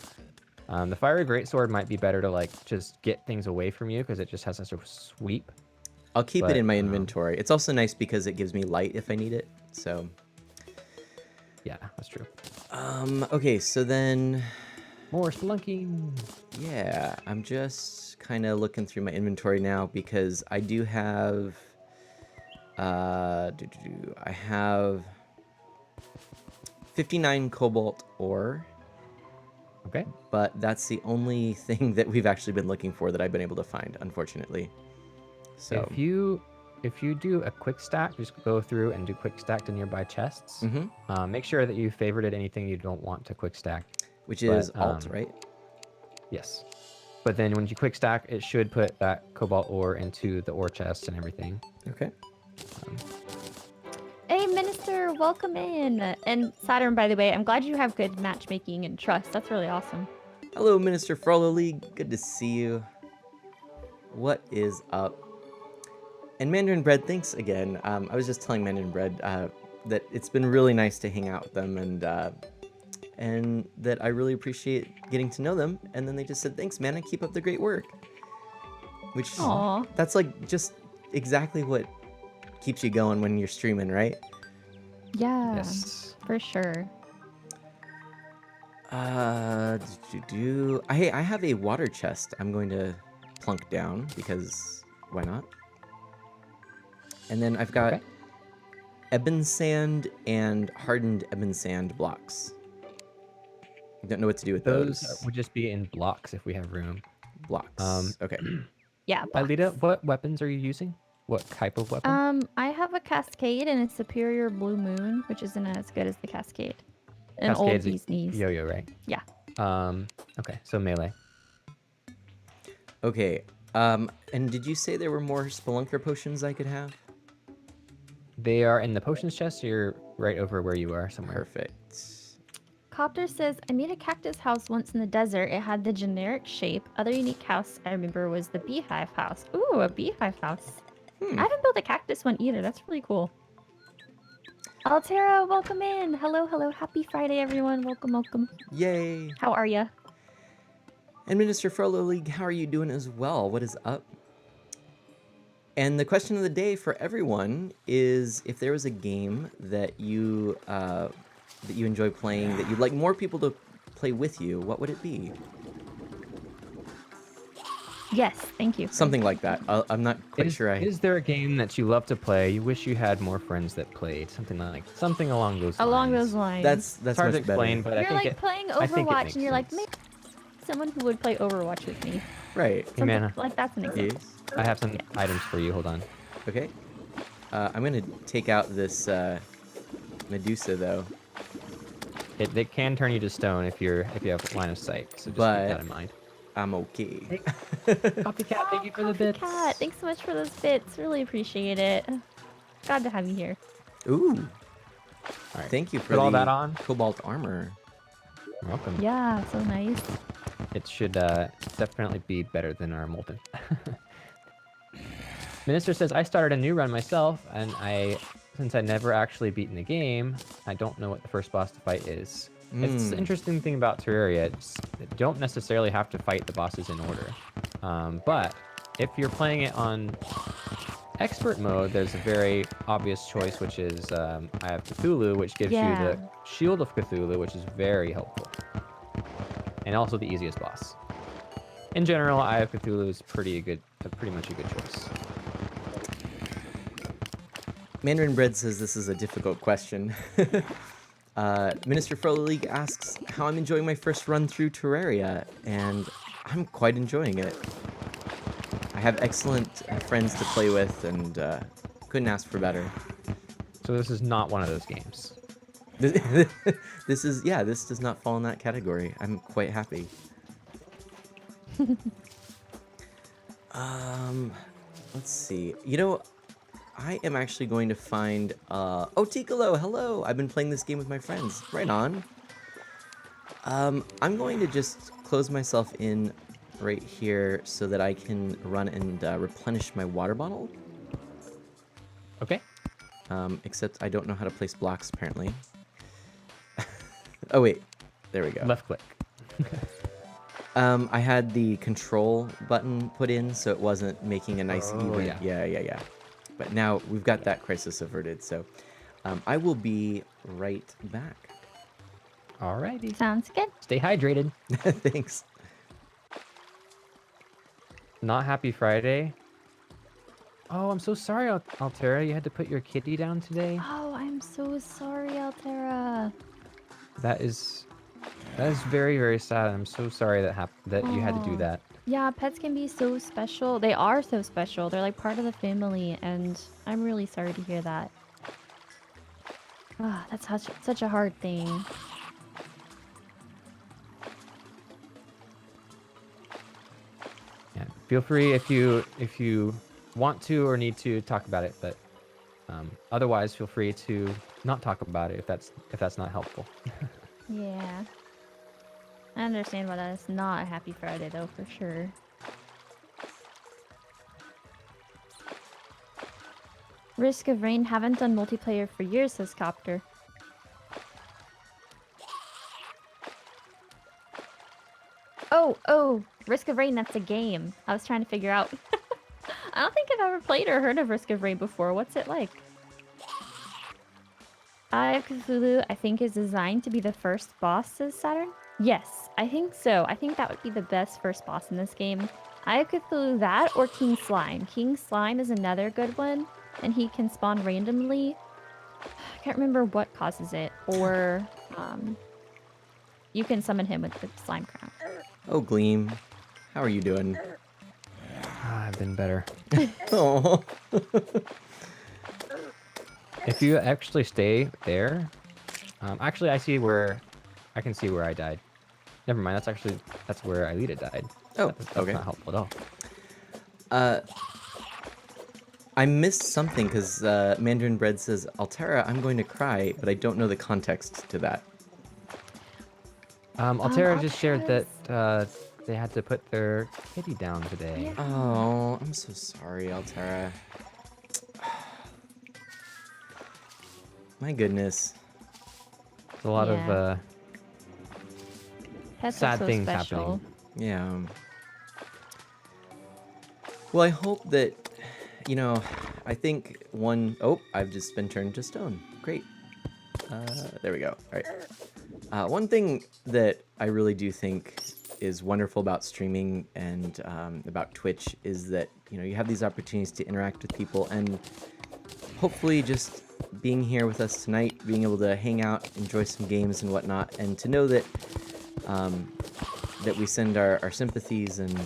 The fiery greatsword might be better to like just get things away from you because it just has such a sweep. I'll keep it But, in my inventory. It's also nice because it gives me light if I need it. So, Yeah, that's true. okay, so then, More spelunking. yeah, I'm just kind of looking through my inventory now because I do have, I have 59 cobalt ore, Okay. but that's the only thing that we've actually been looking for that I've been able to find, unfortunately. So, If you do a quick stack, just go through and do quick stack to nearby chests. mhm, Make sure that you favorited anything you don't want to quick stack. which is But, alt, right? Yes. But then when you quick stack, it should put that cobalt ore into the ore chest and everything. Okay. Hey, Minister, welcome in. And Saturn, by the way, I'm glad you have good matchmaking and trust. That's really awesome. Hello, Minister Frollo League. Good to see you. What is up? And Mandarin Bread, thanks again. I was just telling Mandarin Bread that it's been really nice to hang out with them and that I really appreciate getting to know them. And then they just said, thanks, man, and keep up the great work. Which, Aw. that's like just exactly what keeps you going when you're streaming, right? Yeah, Yes. for sure. I have a water chest I'm going to plunk down because why not? And then I've got Okay. ebon sand and hardened ebon sand blocks. I don't know what to do with Those those would just be in blocks if we have room. blocks. Okay. Yeah. Alita, Box. what weapons are you using? What type of weapon? I have a Cascade and a Superior Blue Moon, which isn't as good as the Cascade. An old Cascade's a bee's knees. Yo-yo, right? Yeah. Okay, so melee. Okay. And did you say there were more spelunker potions I could have? They are in the potions chest. You're right over where you are somewhere. Perfect. Copter says, I made a cactus house once in the desert. It had the generic shape. Other unique house I remember was the beehive house. Ooh, a beehive house. I haven't built a cactus one either. That's really cool. Altera, welcome in. Hello, hello. Happy Friday, everyone. Welcome, welcome. Yay. How are ya? And Minister Frollo League, how are you doing as well? What is up? And the question of the day for everyone is if there was a game that you enjoy playing that you'd like more people to play with you, what would it be? Yes, thank you. Something like that. I'm not quite sure. Is there a game that you love to play? You wish you had more friends that played something along those lines. Along those lines. That's It's hard to much explain, better. but I You're think like it. playing I think it Overwatch makes and you're like, sense. maybe someone who would play Overwatch with me. Right. Hey, man, Like that's an example. Yes. I have some items for you. Hold on. Okay. I'm gonna take out this Medusa though. They can turn you to stone if you have line of sight. So just keep But- that in mind. I'm okay. Copycat, thank you for the bits. Cat, thanks so much for those bits. Really appreciate it. Glad to have you here. Ooh. All right. Thank you for Put all the that on. cobalt armor. You're welcome. Yeah, so nice. It should definitely be better than our molten. Minister says, I started a new run myself, and since I never actually beaten the game, I don't know what the first boss to fight is. It's the interesting thing about Terraria. You don't necessarily have to fight the bosses in order. But if you're playing it on expert mode, there's a very obvious choice, which is I have Cthulhu, which gives you the Shield of Cthulhu, which is very helpful. And also the easiest boss. In general, Eye of Cthulhu is pretty much a good choice. Mandarin Bread says this is a difficult question. Minister Frollo League asks how I'm enjoying my first run through Terraria, and I'm quite enjoying it. I have excellent friends to play with, and couldn't ask for better. So this is not one of those games. This does not fall in that category. I'm quite happy. Let's see. You know, I am actually going to find, oh, Ticolo, hello! I've been playing this game with my friends. Right on. I'm going to just close myself in right here so that I can run and replenish my water bottle. Okay. Except I don't know how to place blocks, apparently. Oh, wait. There we go. Left click. I had the control button put in, so it wasn't making a nice Oh, even. Yeah. But now we've got that crisis averted, so I will be right back. Alrighty. Sounds good. Stay hydrated. Thanks. Not happy Friday. Oh, I'm so sorry, Altera. You had to put your kitty down today. Oh, I'm so sorry, Altera. That is very, very sad. I'm so sorry that you had to do Aw. that. Yeah, pets can be so special. They are so special. They're like part of the family, and I'm really sorry to hear that. Ah, that's such a hard thing. Yeah. Feel free if you want to or need to talk about it, but otherwise feel free to not talk about it if that's not helpful. Yeah. I understand why that's not a happy Friday, though, for sure. Risk of Rain haven't done multiplayer for years, says Copter. Oh, Risk of Rain, that's a game. I was trying to figure out. I don't think I've ever played or heard of Risk of Rain before. What's it like? Eye of Cthulhu, I think, is designed to be the first boss, says Saturn. Yes, I think so. I think that would be the best first boss in this game. Eye of Cthulhu, that or King Slime. King Slime is another good one, and he can spawn randomly. I can't remember what causes it, or you can summon him with the slime crown. Oh, Gleam. How are you doing? I've been better. Oh. If you actually stay there, actually I see where, I can see where I died. Never mind. That's where Aelita died. Oh, That's okay. not helpful at all. I missed something because Mandarin Bread says, Altera, I'm going to cry, but I don't know the context to that. Altera just shared that Altera's- they had to put their kitty down today. Yeah. Oh, I'm so sorry, Altera. My goodness. There's a lot of Yeah. Pets sad are so things special. happening. Yeah. Well, I hope that, I think oh, I've just been turned to stone. Great. There we go. All right. One thing that I really do think is wonderful about streaming and about Twitch is that, you have these opportunities to interact with people, and hopefully just being here with us tonight, being able to hang out, enjoy some games and whatnot, and to know that that we send our sympathies and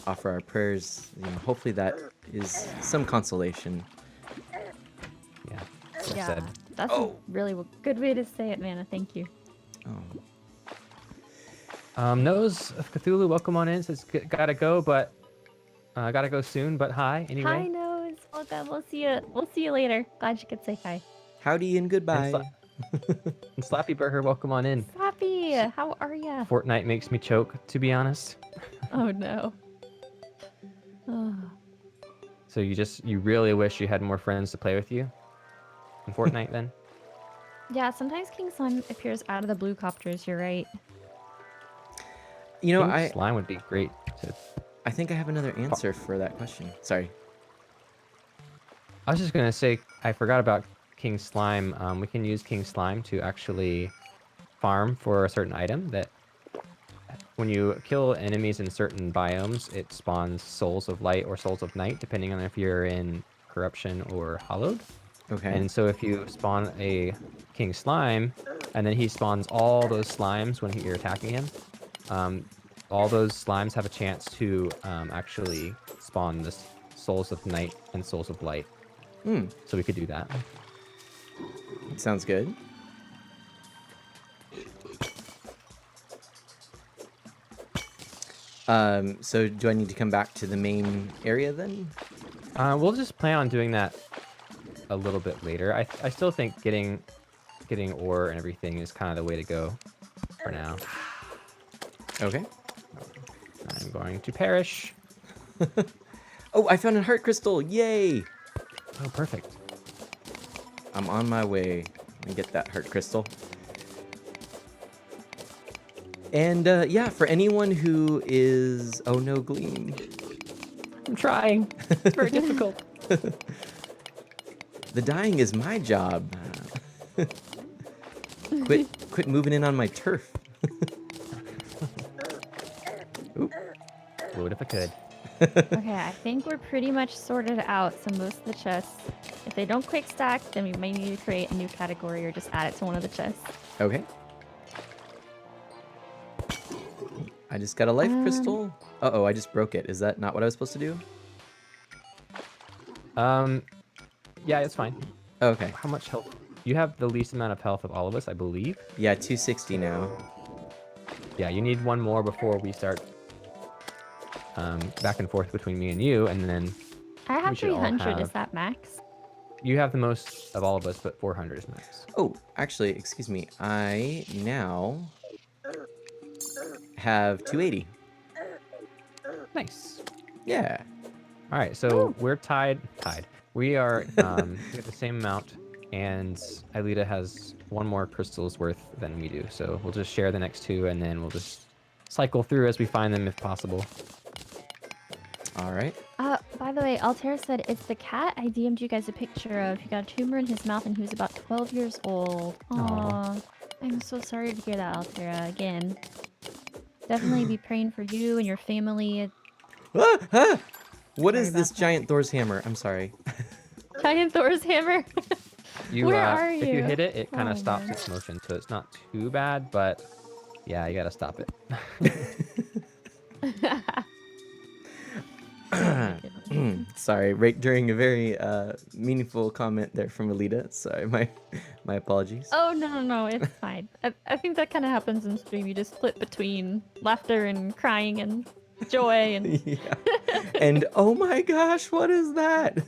offer our prayers, hopefully that is some consolation. Yeah. Well Yeah, said. that's a really good way to say it, Mana. Thank you. Oh. Nose of Cthulhu, welcome on in. Says gotta go, but gotta go soon. But hi anyway. Hi, Nose. Welcome. We'll see you. We'll see you later. Glad you could say hi. Howdy and goodbye. And Slappy Burger, welcome on in. Slappy, how are ya? Fortnite makes me choke, to be honest. Oh no. Oh. So you really wish you had more friends to play with you in Fortnite then? Yeah, sometimes King Slime appears out of the blue copters. You're right. Pink slime would be great to... I think I have another answer for that question. Sorry. I was just gonna say I forgot about King Slime. We can use King Slime to actually farm for a certain item that when you kill enemies in certain biomes, it spawns Souls of Light or Souls of Night, depending on if you're in Corruption or Hallowed. Okay. And so if you spawn a King Slime, and then he spawns all those slimes when you're attacking him, all those slimes have a chance to actually spawn the Souls of Night and Souls of Light. So we could do that. Sounds good. So do I need to come back to the main area then? We'll just plan on doing that a little bit later. I still think getting ore and everything is kind of the way to go for now. Okay. I'm going to perish. Oh, I found a heart crystal! Yay! Oh, perfect. I'm on my way. Let me get that heart crystal. And yeah, for anyone who is... Oh no, Gleam. I'm trying. It's very difficult. The dying is my job. Quit moving in on my turf. Oop. Would if I could. Okay, I think we're pretty much sorted out. So most of the chests, if they don't quick stack, then we may need to create a new category or just add it to one of the chests. Okay. I just got a life crystal. Uh-oh, I just broke it. Is that not what I was supposed to do? Yeah, it's fine. Okay. How much health? You have the least amount of health of all of us, I believe. Yeah, 260 now. Yeah, you need one more before we start back and forth between me and you, and then I have We should all 300. Is have- that max? you have the most of all of us, but 400 is max. Oh, actually, excuse me. I now have 280. Nice. Yeah. All right, so we're tied. We are we have the same amount, and Aelita has one more crystal's worth than we do. So we'll just share the next two, and then we'll just cycle through as we find them if possible. All right. By the way, Altera said it's the cat I DM'd you guys a picture of. He got a tumor in his mouth and he was about 12 years old. Aww. I'm so sorry to hear that, Altera. Again, definitely be praying for you and your family. Ah, ah! What is Sorry this about that. giant Thor's hammer? I'm sorry. Giant Thor's hammer. You, Where are If you you? hit it, it kind Oh, of stops man. its motion, so it's not too bad. But yeah, you gotta stop it. Oh my goodness. Sorry, right during a very meaningful comment there from Alita. Sorry, my apologies. Oh, no, it's fine. I think that kind of happens in stream. You just flip between laughter and crying and joy and Yeah. And oh my gosh, what is that?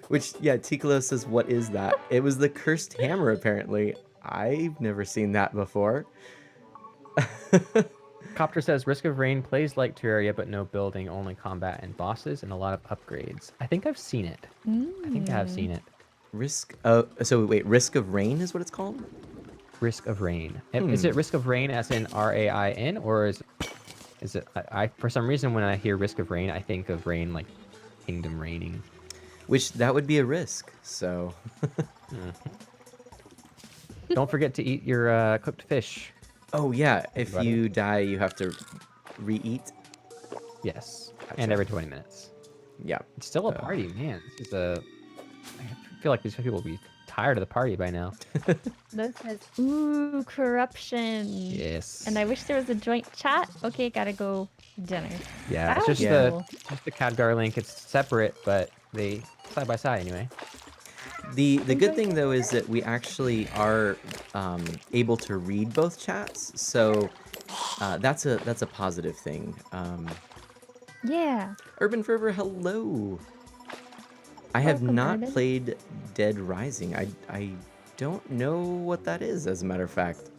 Which, yeah, Tikalo says, what is that? It was the cursed hammer, apparently. I've never seen that before. Copter says Risk of Rain plays like Terraria, but no building, only combat and bosses, and a lot of upgrades. I think I've seen it. I think I have seen it. Risk so wait, Risk of Rain is what it's called? Risk of Rain. Is it Risk of Rain as in RAIN, or is it? I for some reason when I hear Risk of Rain, I think of rain like kingdom reigning. Which that would be a risk. So Don't forget to eat your cooked fish. oh yeah, if Got it. you die, you have to re-eat. Yes, Gotcha. and every 20 minutes. Yeah. It's still a party, man. This is a. I feel like these people will be tired of the party by now. Those says, ooh, corruption. Yes. And I wish there was a joint chat. Okay, gotta go dinner. Yeah, That it's was just cool. the Khadgar link. It's separate, but they side by side anyway. The good thing though is that we actually are able to read both chats, so that's a positive thing. Yeah. Urban Fervor, hello. I have Welcome, not Urban. played Dead Rising. I don't know what that is, as a matter of fact.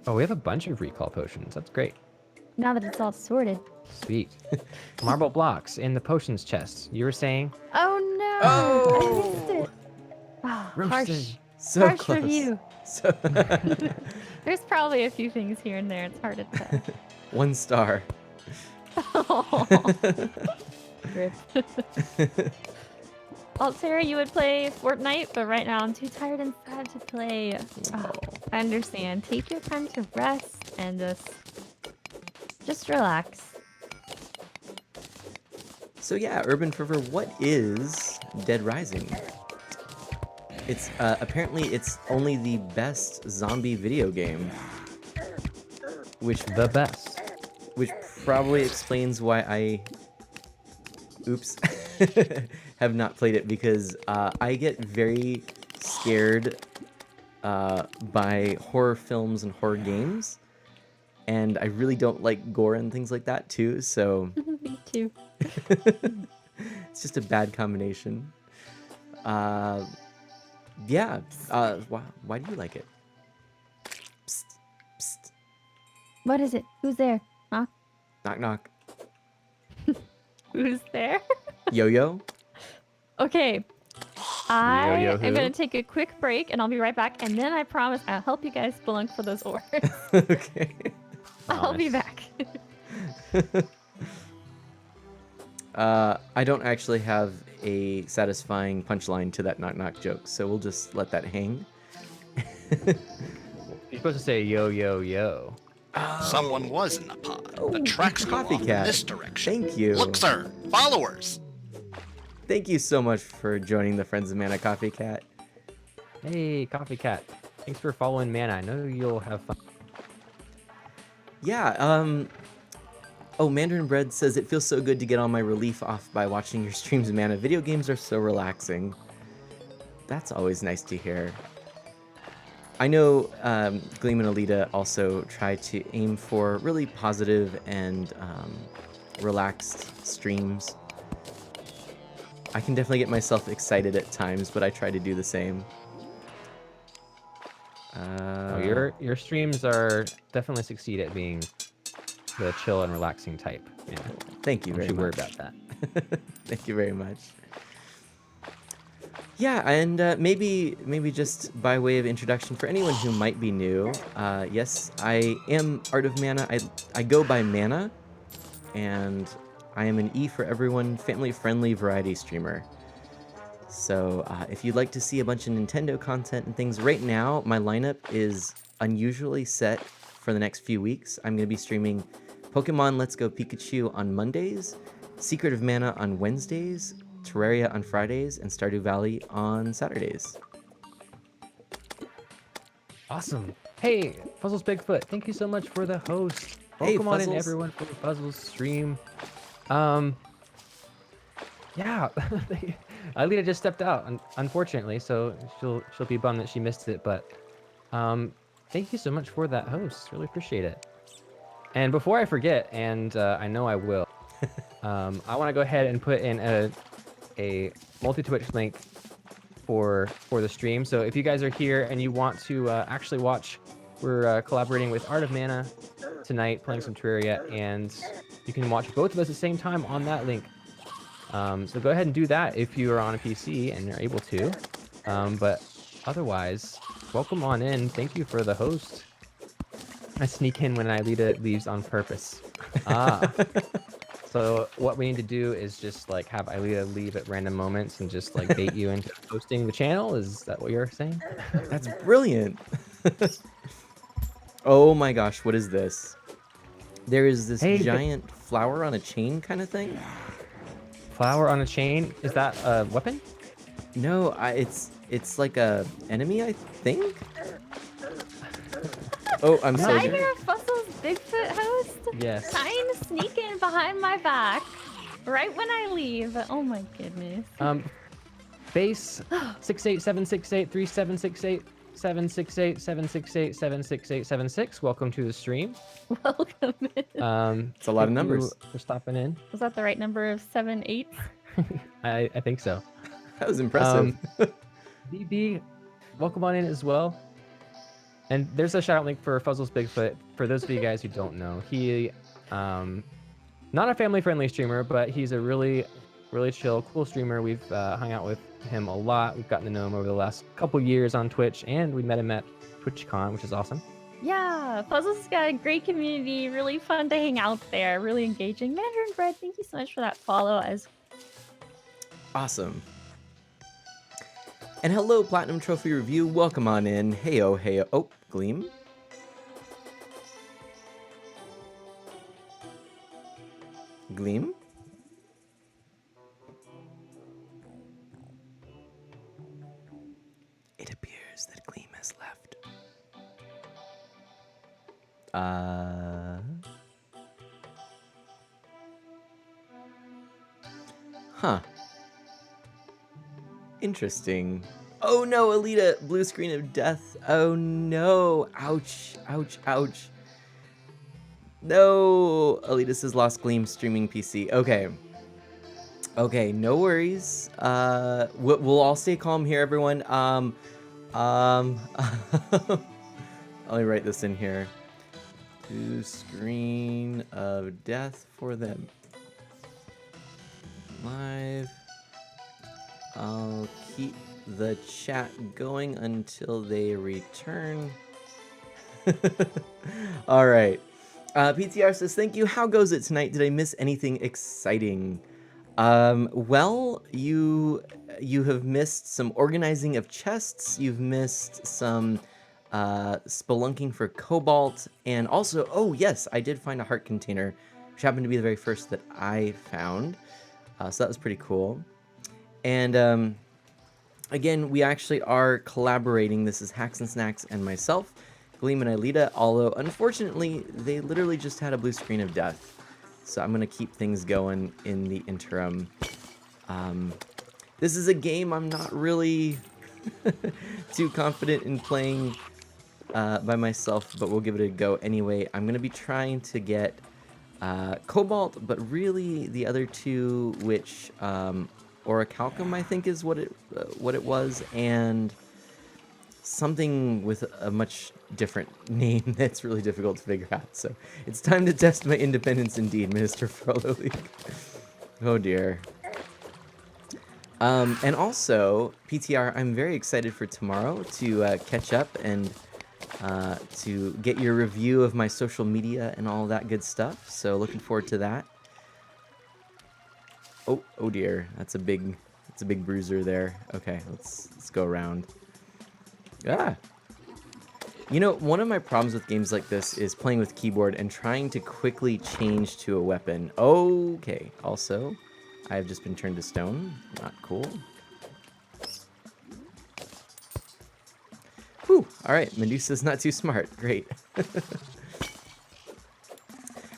Oh, we have a bunch of recall potions. That's great. Now that it's all sorted. Sweet. Marble blocks in the potions chest. You were saying? Oh no! I missed it. Wow, harsh. Roasted. So Harsh close. review. So There's probably a few things here and there. It's hard to tell. 1 star. Rip. Well, Sarah, you would play Fortnite, but right now I'm too tired and sad to play. Oh, I understand. Take your time to rest and just relax. So yeah, Urban Fervor, what is Dead Rising? It's apparently it's only the best zombie video game, which The best. probably explains why I have not played it, because I get very scared by horror films and horror games, and I really don't like gore and things like that too, so Me too. it's just a bad combination. Yeah. Why do you like it? Psst, psst. What is it? Who's there? Huh? Knock knock. Who's there? Yo-yo. Okay. I Yo-yo am who? going to take a quick break and I'll be right back. And then I promise I'll help you guys spelunk for those ores. Okay. I'll be Promise. back. I don't actually have a satisfying punchline to that knock knock joke, so we'll just let that hang. You're supposed to say yo yo yo. Someone was in the pod. Oh, The tracks go off in copycat. this direction. Thank you. Look, sir, followers. Thank you so much for joining the Friends of Mana Coffee Cat. Hey, Coffee Cat. Thanks for following Mana. I know you'll have fun. Yeah, oh, Mandarin Bread says, it feels so good to get all my relief off by watching your streams, Mana. Video games are so relaxing. That's always nice to hear. I know Gleam and Alita also try to aim for really positive and relaxed streams. I can definitely get myself excited at times, but I try to do the same. Oh, your streams are definitely succeed at being the chill and relaxing type. Yeah. Thank you Don't very you worry much. about that. Thank you very much. Yeah, and maybe just by way of introduction for anyone who might be new, yes, I am Art of Mana. I go by Mana, and I am an E for everyone, family-friendly variety streamer. So if you'd like to see a bunch of Nintendo content and things, right now my lineup is unusually set for the next few weeks. I'm going to be streaming Pokemon Let's Go Pikachu on Mondays, Secret of Mana on Wednesdays, Terraria on Fridays, and Stardew Valley on Saturdays. Awesome. Hey, Fuzzles Bigfoot, thank you so much for the host. Hey, Welcome on in, Fuzzles. everyone, for the Fuzzles stream. Yeah, Alita just stepped out, unfortunately, so she'll be bummed that she missed it. But thank you so much for that host. Really appreciate it. And before I forget, and I know I will, I want to go ahead and put in a multi-Twitch link for the stream. So if you guys are here and you want to actually watch, we're collaborating with Art of Mana tonight, playing some Terraria, and you can watch both of us at the same time on that link. So go ahead and do that if you are on a PC and you're able to. But otherwise, welcome on in. Thank you for the host. I sneak in when Alita leaves on purpose. So what we need to do is just like have Alita leave at random moments and just like bait you into hosting the channel. Is that what you're saying? That's brilliant. Oh my gosh, what is this? There is this Hey, giant flower on a chain kind of thing. Flower on a chain? Is that a weapon? No, it's like a enemy, I think. Oh, I'm Did so I sorry. hear a Fuzzles Bigfoot host? Yes. Trying to sneak in behind my back right when I leave. Oh my goodness. Base 687683768 76876876876. Welcome to the stream. Welcome in. It's a lot of Thank you numbers. for stopping in. Was that the right number of 7 8? I think so. That was impressive. BB, welcome on in as well. And there's a shout out link for Fuzzles Bigfoot. For those of you guys who don't know, he not a family friendly streamer, but he's a really chill, cool streamer. We've hung out with him a lot. We've gotten to know him over the last couple years on Twitch, and we met him at TwitchCon, which is awesome. Yeah, Puzzles got a great community. Really fun to hang out there. Really engaging. Mandarin Bread, thank you so much for that follow. As Awesome. And hello, Platinum Trophy Review. Welcome on in. Heyo, heyo. Oh, Gleam. Gleam? It appears that Gleam has left. Huh. Interesting. Oh no, Alita, blue screen of death. Oh no. Ouch, ouch, ouch. No, Alita says lost Gleam streaming PC. Okay. Okay, no worries. We'll all stay calm here, everyone. Let me write this in here. Blue screen of death for them. Live. I'll keep the chat going until they return. All right. PTR says, thank you. How goes it tonight? Did I miss anything exciting? Well, you have missed some organizing of chests. You've missed some spelunking for cobalt. And also, oh yes, I did find a heart container, which happened to be the very first that I found. So that was pretty cool. And again, we actually are collaborating. This is Hacks and Snacks and myself, Gleam and Alita, although unfortunately, they literally just had a blue screen of death. So I'm going to keep things going in the interim. This is a game I'm not really too confident in playing by myself, but we'll give it a go anyway. I'm going to be trying to get Cobalt, but really the other two, which Orichalcum, I think is what it was, and something with a much different name that's really difficult to figure out. So it's time to test my independence indeed, Minister Frollo League. Oh dear. And also, PTR, I'm very excited for tomorrow to catch up and to get your review of my social media and all that good stuff. So looking forward to that. Oh dear, that's a big bruiser there. Okay, let's go around. Ah. You know, one of my problems with games like this is playing with keyboard and trying to quickly change to a weapon. Okay, also, I have just been turned to stone. Not cool. Whew, alright, Medusa's not too smart. Great.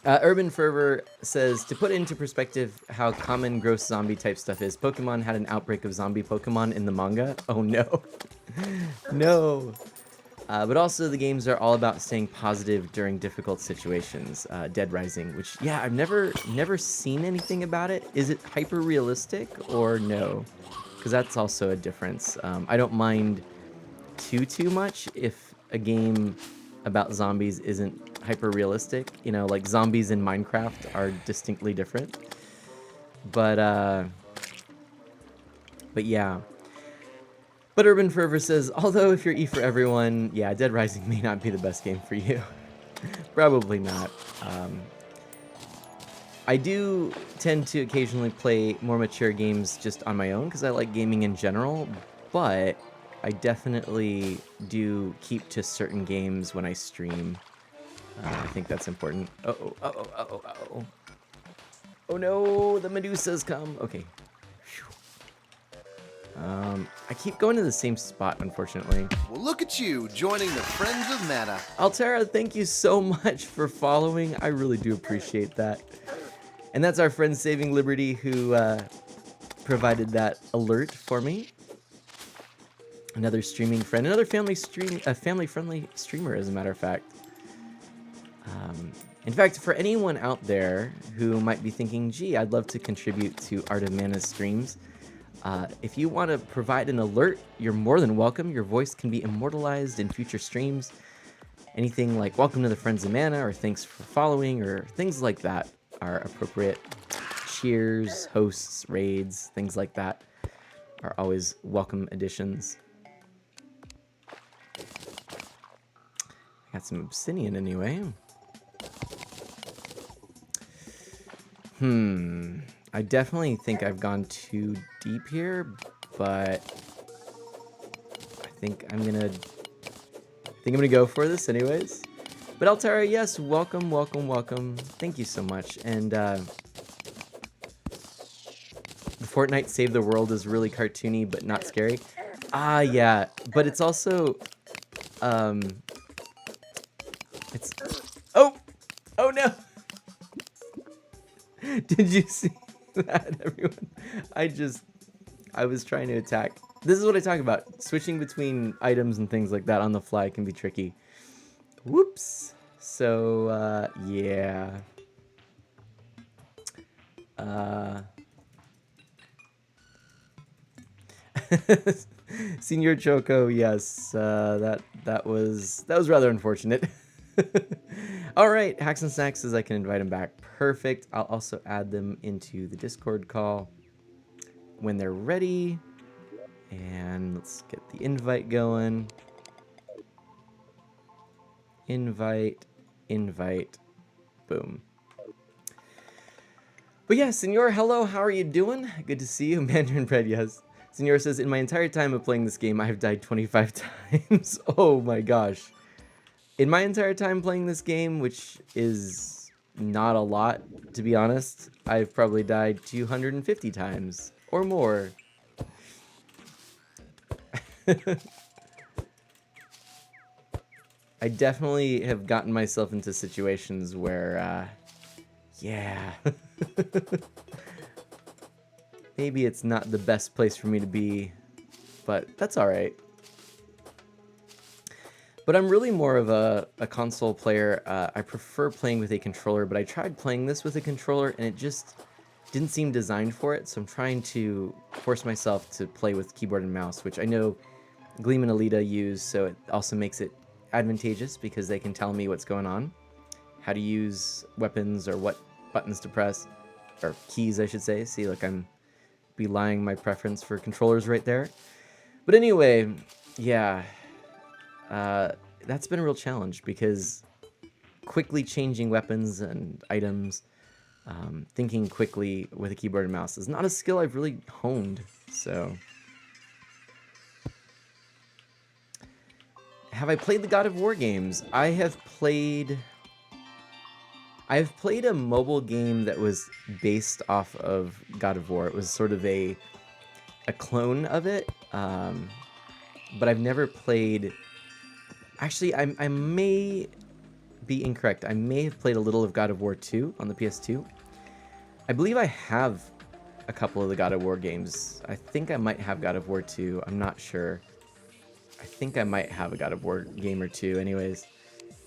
Urban Fervor says, to put into perspective how common gross zombie type stuff is, Pokemon had an outbreak of zombie Pokemon in the manga. Oh no. No. But also the games are all about staying positive during difficult situations. Dead Rising, which, yeah, I've never seen anything about it. Is it hyper realistic or no? Because that's also a difference. I don't mind too much if a game about zombies isn't hyper realistic. You know, like zombies in Minecraft are distinctly different. But yeah. But Urban Fervor says, although if you're E for everyone, yeah, Dead Rising may not be the best game for you. Probably not. I do tend to occasionally play more mature games just on my own because I like gaming in general, but I definitely do keep to certain games when I stream. I think that's important. Uh-oh. Oh no, the Medusas come. Okay. I keep going to the same spot, unfortunately. Well, look at you joining the Friends of Mana. Altera, thank you so much for following. I really do appreciate that. And that's our friend Saving Liberty who provided that alert for me. Another streaming friend, another family-friendly streamer, as a matter of fact. In fact, for anyone out there who might be thinking, gee, I'd love to contribute to Art of Mana's streams, if you want to provide an alert, you're more than welcome. Your voice can be immortalized in future streams. Anything like welcome to the Friends of Mana or thanks for following or things like that are appropriate. Cheers, hosts, raids, things like that are always welcome additions. Got some obsidian anyway. I definitely think I've gone too deep here, but I think I'm gonna go for this anyways. But Altara, yes, welcome. Thank you so much. And the Fortnite Save the World is really cartoony but not scary. Yeah, but it's also it's oh no. Did you see that, everyone? I was trying to attack. This is what I talk about. Switching between items and things like that on the fly can be tricky. Whoops. So, yeah. Senior Choco, yes. That was rather unfortunate. All right, Hacks and Snacks says I can invite him back. Perfect. I'll also add them into the Discord call when they're ready. And let's get the invite going. Invite. Boom. But yeah, Senor, hello. How are you doing? Good to see you. Mandarin Bread, yes. Senor says, in my entire time of playing this game, I have died 25 times. Oh my gosh. In my entire time playing this game, which is not a lot, to be honest, I've probably died 250 times or more. I definitely have gotten myself into situations where, yeah. Maybe it's not the best place for me to be, but that's all right. But I'm really more of a console player. I prefer playing with a controller, but I tried playing this with a controller and it just didn't seem designed for it. So I'm trying to force myself to play with keyboard and mouse, which I know Gleam and Alita use, so it also makes it advantageous because they can tell me what's going on, how to use weapons or what buttons to press, or keys I should say. See, like I'm belying my preference for controllers right there. But anyway, yeah. That's been a real challenge because quickly changing weapons and items, thinking quickly with a keyboard and mouse is not a skill I've really honed, so. have I played the God of War games? I've played a mobile game that was based off of God of War. It was sort of a clone of it, but I've never played. Actually, I may be incorrect. I may have played a little of God of War 2 on the PS2. I believe I have a couple of the God of War games. I think I might have God of War 2. I'm not sure. I think I might have a God of War game or two anyways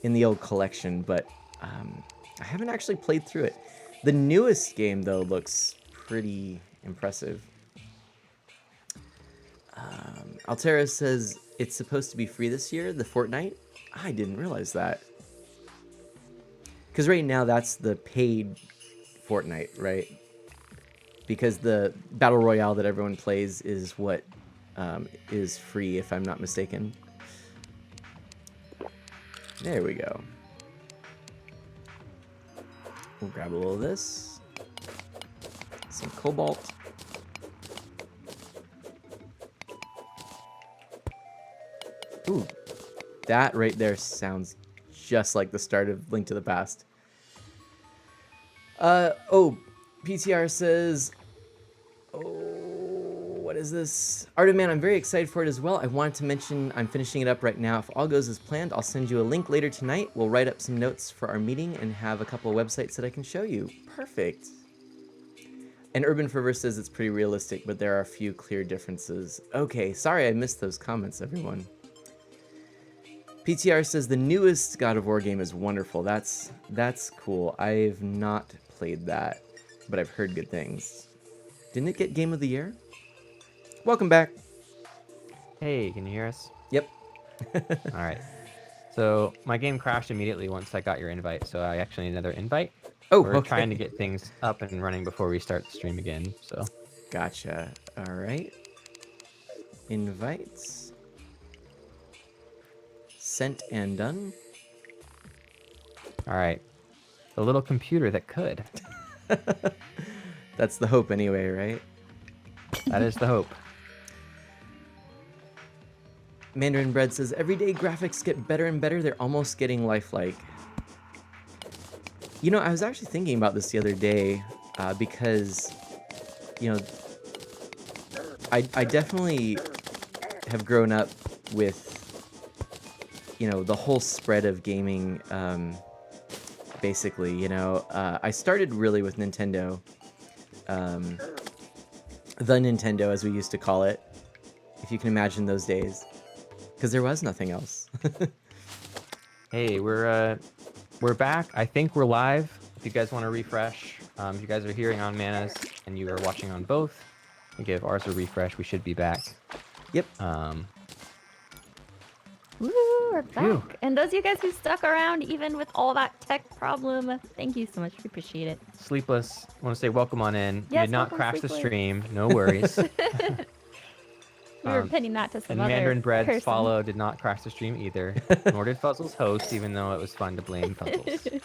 in the old collection, but I haven't actually played through it. The newest game, though, looks pretty impressive. Altera says it's supposed to be free this year, the Fortnite. I didn't realize that. Because right now, that's the paid Fortnite, right? Because the Battle Royale that everyone plays is what is free, if I'm not mistaken. There we go. We'll grab a little of this. Some cobalt. Ooh, that right there sounds just like the start of Link to the Past. Oh, PTR says, oh, what is this? Art of Man, I'm very excited for it as well. I wanted to mention I'm finishing it up right now. If all goes as planned, I'll send you a link later tonight. We'll write up some notes for our meeting and have a couple of websites that I can show you. Perfect. And Urban Fervor says it's pretty realistic, but there are a few clear differences. Okay, sorry I missed those comments, everyone. PTR says the newest God of War game is wonderful. That's cool. I've not played that, but I've heard good things. Didn't it get Game of the Year? Welcome back. Hey, can you hear us? Yep. All right. So my game crashed immediately once I got your invite, so I actually need another invite. Oh, We're okay. trying to get things up and running before we start the stream again. So Gotcha. All right. Invites. Sent and done. all right, the little computer that could. That's the hope anyway, right? That is the hope. Mandarin Bread says, everyday graphics get better and better. They're almost getting lifelike. You know, I was actually thinking about this the other day because, you know, I definitely have grown up with, you know, the whole spread of gaming, basically, you know. I started really with Nintendo, the Nintendo, as we used to call it, if you can imagine those days, because there was nothing else. Hey, we're back. I think we're live. If you guys want to refresh, if you guys are hearing on Manas and you are watching on both, and give ours a refresh, we should be back. Yep. Woo, we're back. Phew. And those of you guys who stuck around even with all that tech problem, thank you so much. We appreciate it. Sleepless, I want to say welcome on in. You Yes, did not welcome, crash the Sleepless. stream. No worries. We were pinning that to some And other Mandarin Bread's person. follow did not crash the stream either. Nor did Fuzzle's host, even though it was fun to blame Fuzzles.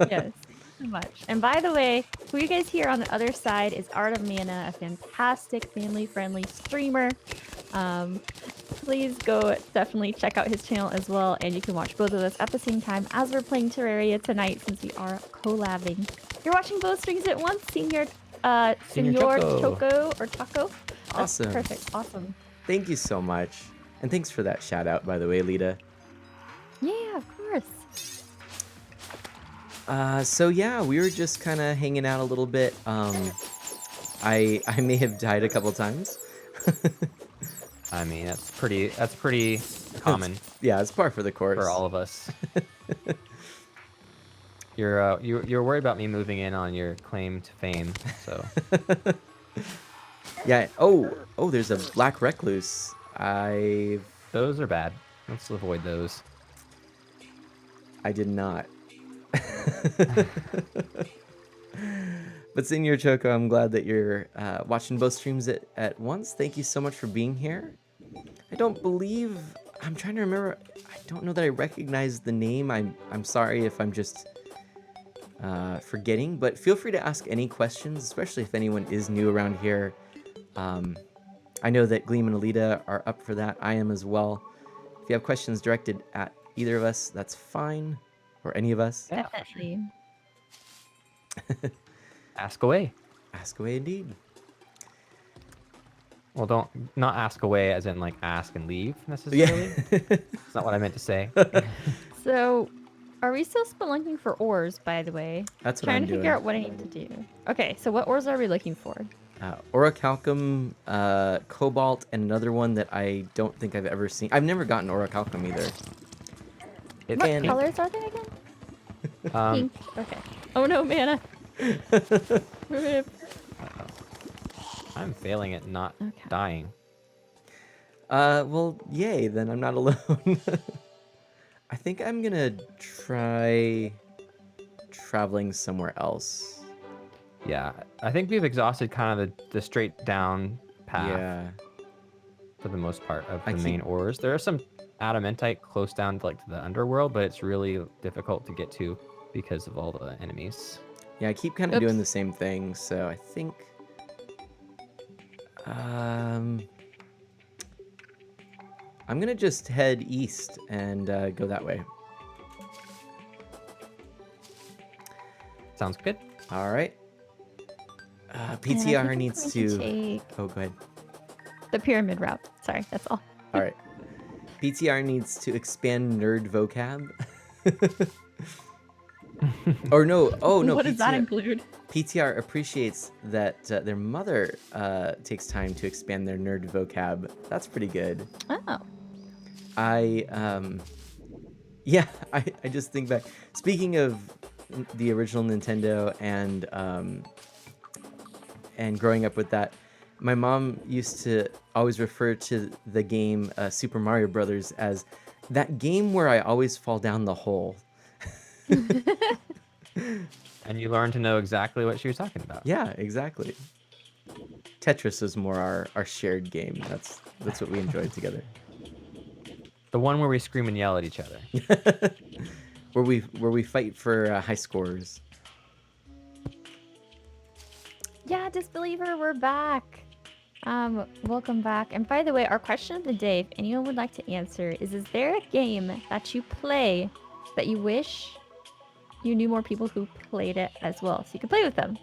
Yes, so much. And by the way, who you guys hear on the other side is Art of Mana, a fantastic family-friendly streamer. Please go definitely check out his channel as well, and you can watch both of us at the same time as we're playing Terraria tonight, since we are collabing. You're watching both streams at once, Senor Choco or Taco. That's Awesome. perfect. Awesome. Thank you so much. And thanks for that shout out, by the way, Lita. Yeah, of course. So yeah, we were just kind of hanging out a little bit. I may have died a couple times. I mean, that's pretty common Yeah, it's par for the course. for all of us. You're worried about me moving in on your claim to fame, so Yeah. Oh, there's a black recluse. those are bad. Let's avoid those. I did not. But Senor Choco, I'm glad that you're watching both streams at once. Thank you so much for being here. I'm trying to remember. I don't know that I recognize the name. I'm sorry if I'm just forgetting, but feel free to ask any questions, especially if anyone is new around here. I know that Gleam and Alita are up for that. I am as well. If you have questions directed at either of us, that's fine, or any of us. Yeah, for sure. Definitely. Ask away. Ask away indeed. Well, not ask away as in like ask and leave necessarily. Yeah. That's not what I meant to say. So, are we still spelunking for ores, by the way? That's what Trying I'm to doing. figure out what I need to do. Okay, so what ores are we looking for? Orichalcum, cobalt, and another one that I don't think I've ever seen. I've never gotten orichalcum either. It's What And- pink. colors are they again? Um, Pink. Okay. Oh no, mana. We're gonna- I'm failing at not Okay. dying. Well, yay, then I'm not alone. I think I'm gonna try traveling somewhere else. Yeah, I think we've exhausted kind of the straight down path Yeah. for the most part of I the keep- main ores. There are some adamantite close down to like to the underworld, but it's really difficult to get to because of all the enemies. Yeah, I keep kind of doing Oops. the same thing, so I think... I'm gonna just head east and go that way. Sounds good. All right. And I PTR think I'm needs going to... take Oh, go ahead. the pyramid route. Sorry, that's all. All right. PTR needs to expand nerd vocab. Or no. Oh, no. What does that PTR include? PTR appreciates that their mother takes time to expand their nerd vocab. That's pretty good. Oh. Yeah, I just think back. Speaking of the original Nintendo and growing up with that, my mom used to always refer to the game Super Mario Brothers as that game where I always fall down the hole. And you learn to know exactly what she was talking about. Yeah, exactly. Tetris is more our shared game. That's what we enjoyed together. The one where we scream and yell at each other. where we fight for high scores. Yeah, Disbeliever, we're back. Welcome back. And by the way, our question of the day, if anyone would like to answer, is there a game that you play that you wish you knew more people who played it as well, so you could play with them?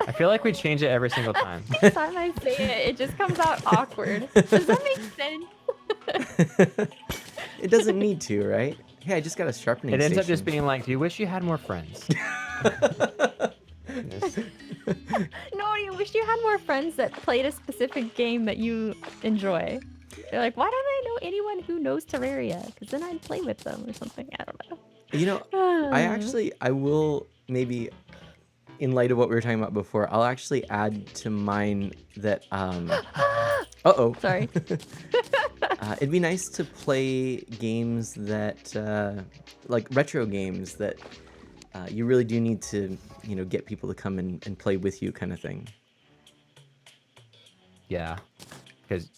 I feel like we change it every single time. Every time I say it, it just comes out awkward. Does that make sense? It doesn't need to, right? Hey, I just got a sharpening It ends up just station. being like, do you wish you had more friends? Just- No, you wish you had more friends that played a specific game that you enjoy. You're like, why don't I know anyone who knows Terraria? Because then I'd play with them or something. I don't know. You know, I will maybe, in light of what we were talking about before, I'll actually add to mine that, uh-oh. Sorry. It'd be nice to play games that, like retro games that you really do need to, get people to come and play with you kind of thing. Yeah, because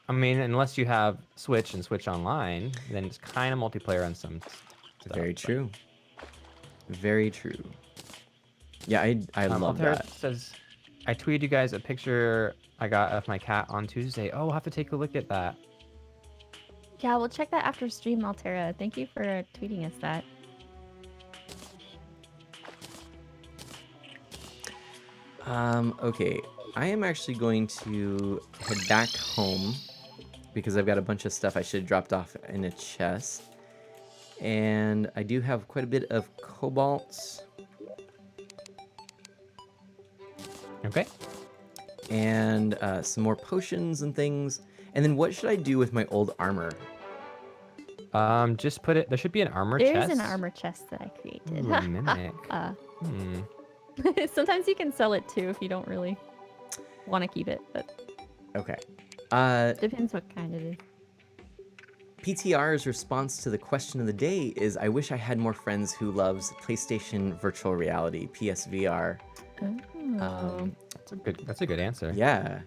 I mean, unless you have Switch and Switch Online, then it's kind of multiplayer on some stuff. Very true. Very true. Yeah, I love Altera that. says, I tweeted you guys a picture I got of my cat on Tuesday. Oh, we'll have to take a look at that. Yeah, we'll check that after stream, Altera. Thank you for tweeting us that. Okay. I am actually going to head back home because I've got a bunch of stuff I should have dropped off in a chest. And I do have quite a bit of cobalt Okay. and some more potions and things. And then what should I do with my old armor? Just put it. There should be an armor There's chest. an armor chest that I created. Ooh, a mimic. Uh, Hmm. sometimes you can sell it too if you don't really want to keep it, but Okay. depends what kind it is. PTR's response to the question of the day is, I wish I had more friends who loves PlayStation Virtual Reality, PSVR. Oh. That's a good answer. Yeah.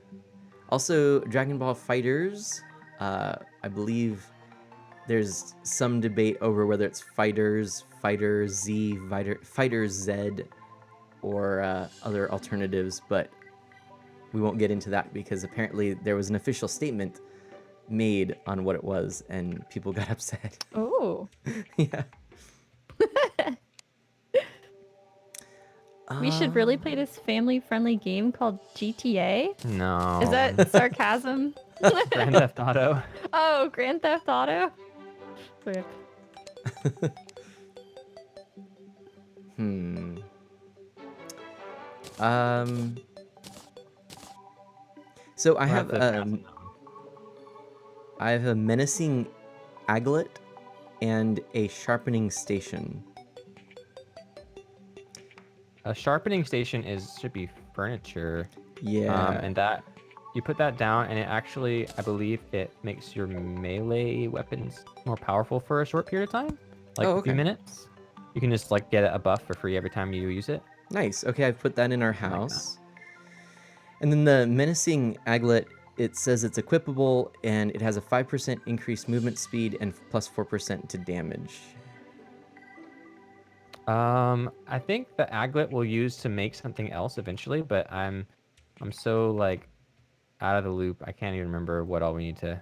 Also, Dragon Ball Fighters. I believe there's some debate over whether it's Fighters, Fighter Z, Fighter Z, or other alternatives, but we won't get into that because apparently there was an official statement made on what it was, and people got upset. Oh. Yeah. We should really play this family-friendly game called GTA. No. Is that sarcasm? Grand Theft Auto? Oh, Grand Theft Auto? Rip. Hmm. Um. So I have I have a menacing aglet and a sharpening station. A sharpening station should be furniture. Yeah. And that you put that down, and it actually, I believe, it makes your melee weapons more powerful for a short period of time, like Oh, a few okay. minutes. You can just like get a buff for free every time you use it. Nice. Okay, I've put that in our like that. house. And then the menacing aglet, it says it's equipable and it has a 5% increased movement speed and plus 4% to damage. I think the aglet we'll use to make something else eventually, but I'm so like out of the loop. I can't even remember what all we need to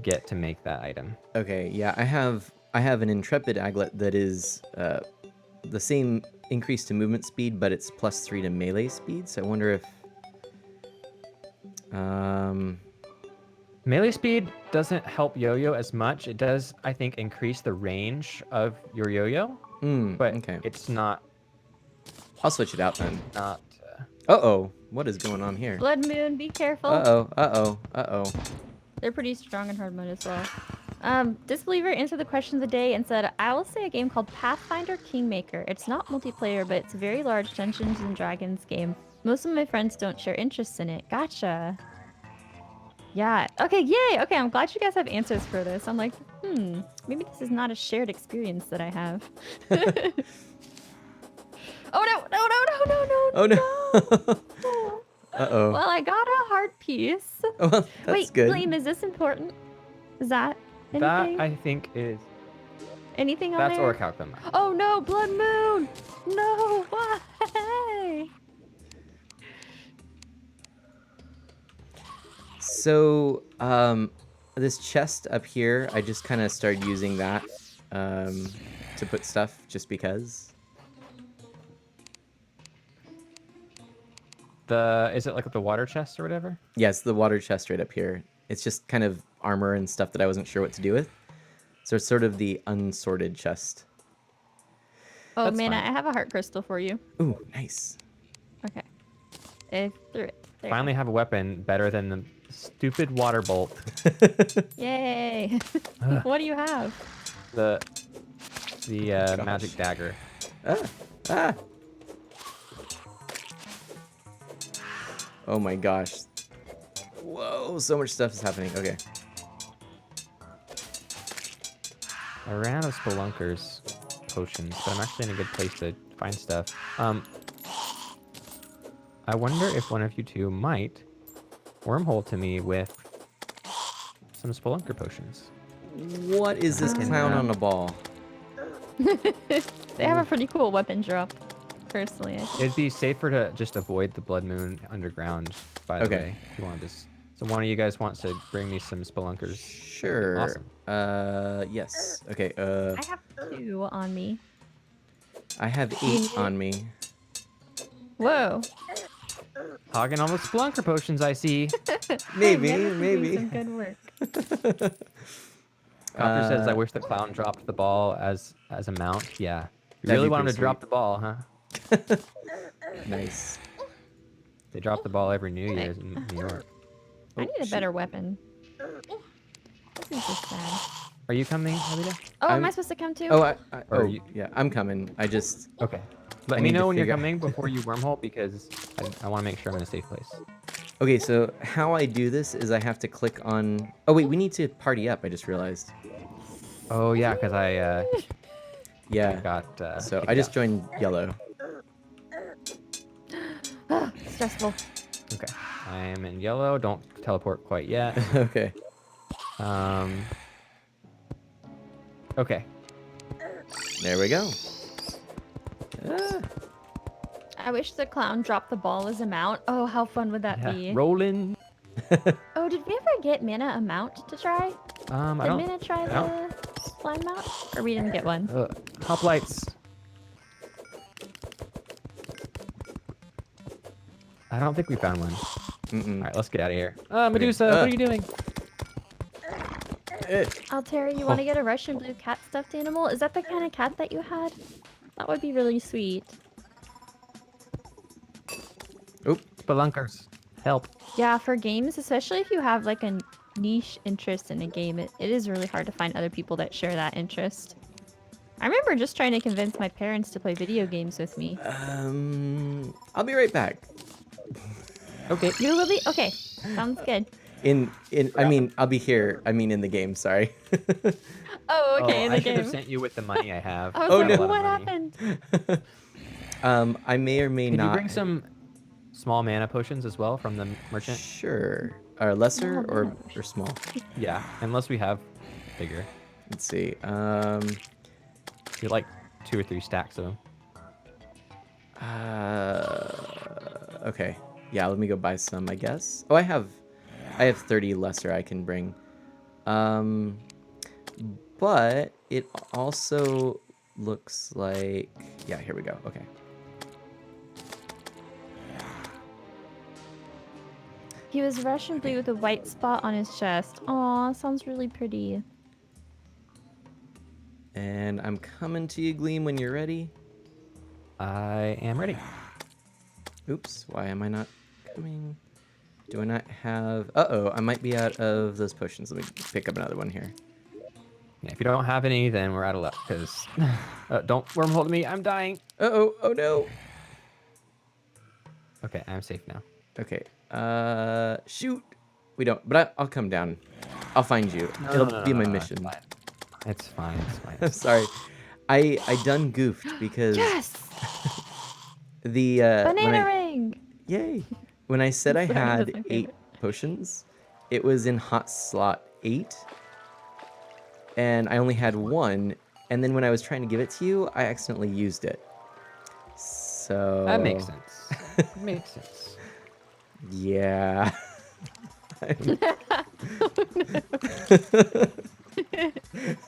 get to make that item. Okay, yeah, I have an intrepid aglet that is the same increase to movement speed, but it's plus 3 to melee speed. So I wonder if Melee speed doesn't help yo-yo as much. It does, I think, increase the range of your yo-yo, but okay. it's not I'll switch it out then. not. Uh-oh, what is going on here? Blood Moon, be careful. Uh-oh. They're pretty strong in hard mode as well. Disbeliever answered the question of the day and said, I will say a game called Pathfinder Kingmaker. It's not multiplayer, but it's a very large Dungeons and Dragons game. Most of my friends don't share interests in it. Gotcha. Yeah. Okay, yay! Okay, I'm glad you guys have answers for this. I'm like, maybe this is not a shared experience that I have. Oh no! Oh no. No! Uh-oh. Well, I got a heart piece. Oh, well, that's Wait, good. Blame, is this important? Is that anything? That I think is Anything on that's there? Orichalcum. Oh no, Blood Moon! No, why? So, this chest up here, I just kind of started using that to put stuff just because. Is it like the water chest or whatever? Yes, the water chest right up here. It's just kind of armor and stuff that I wasn't sure what to do with. So it's sort of the unsorted chest. Oh That's man, fine. I have a heart crystal for you. Ooh, nice. Okay. I threw it. There. Finally have a weapon better than the stupid water bolt. Yay! What do you have? The Gosh. magic dagger. Ah! Oh my gosh. Whoa, so much stuff is happening. Okay. I ran out of spelunkers potions, but I'm actually in a good place to find stuff. I wonder if one of you two might wormhole to me with some spelunker potions. What is this clown on a ball? They have a pretty cool weapon drop. Personally, I think. It'd be safer to just avoid the Blood Moon underground, by the Okay. way. If you want to just... So one of you guys wants to bring me some spelunkers. Sure. Awesome. Yes. Okay, I have 2 on me. I have 8 on me. Whoa. Hogging all the spelunker potions I see. Maybe, Never doing maybe. Some good work. Copter says, I wish the clown dropped the ball as a mount. Yeah. You That'd really be want him to pretty drop sweet. the ball, huh? Nice. They drop the ball every New Year's in New York. I need a shoot. better weapon. This is just sad. Are you coming, Alita? Oh, am I'm- I supposed to come too? Oh, Or you- yeah, I'm coming. I just... Okay. I Let me need to know when you're figure out- coming before you wormhole because I want to make sure I'm in a safe place. Okay, so how I do this is I have to click on... Oh, wait, we need to party up, I just realized. Oh yeah, because I Yeah, got. so kicked I just out. joined yellow. Stressful. Okay. I am in yellow. Don't teleport quite yet. Okay. Okay. There we go. Ah, I wish the clown dropped the ball as a mount. Oh, how fun would that Yeah. be? Rolling. Oh Oh, did we ever get Mana a mount to try? I Did don't. Mana try I the slime mount? Or we didn't get one? Hoplites. I don't think we found one. Mm-mm. All right, let's get out of here. Medusa, Uh. what are you doing? Altera, you want to get a Russian blue cat stuffed animal? Is that the kind of cat that you had? That would be really sweet. Spelunkers, help. Yeah, for games, especially if you have like a niche interest in a game, it is really hard to find other people that share that interest. I remember just trying to convince my parents to play video games with me. I'll be right back. Okay. You will be? Okay, sounds good. I mean, I'll be here. I mean, in the game. Sorry. Oh, okay, in the I should game. have sent you with the money I have. I was Oh, like, no. A lot of what money. happened? I may or may Can not. you bring some small mana potions as well from the merchant? Sure. Or lesser Oh, or nice. small. Yeah, unless we have bigger. Let's see. You're like 2 or 3 stacks of them. Okay. Yeah, let me go buy some, I guess. Oh, I have 30 lesser I can bring. But it also looks like, yeah, here we go. Okay. He was Russian blue with a white spot on his chest. Aw, sounds really pretty. And I'm coming to you, Gleam, when you're ready. I am ready. Oops, why am I not coming? Do I not have... Uh-oh, I might be out of those potions. Let me pick up another one here. Yeah, if you don't have any, then we're out of luck, because... don't wormhole me, I'm dying! Uh-oh, oh no! Okay, I'm safe now. Okay, shoot! We don't, but I'll come down. I'll find you. It'll be my mission. It's fine, it's fine. I'm sorry. I done goofed because Yes! the Banana ring! yay. When I said I Sorry, had that's my 8 favorite. potions, it was in hot slot 8. And I only had 1, and then when I was trying to give it to you, I accidentally used it. So That makes sense. Makes sense. Yeah.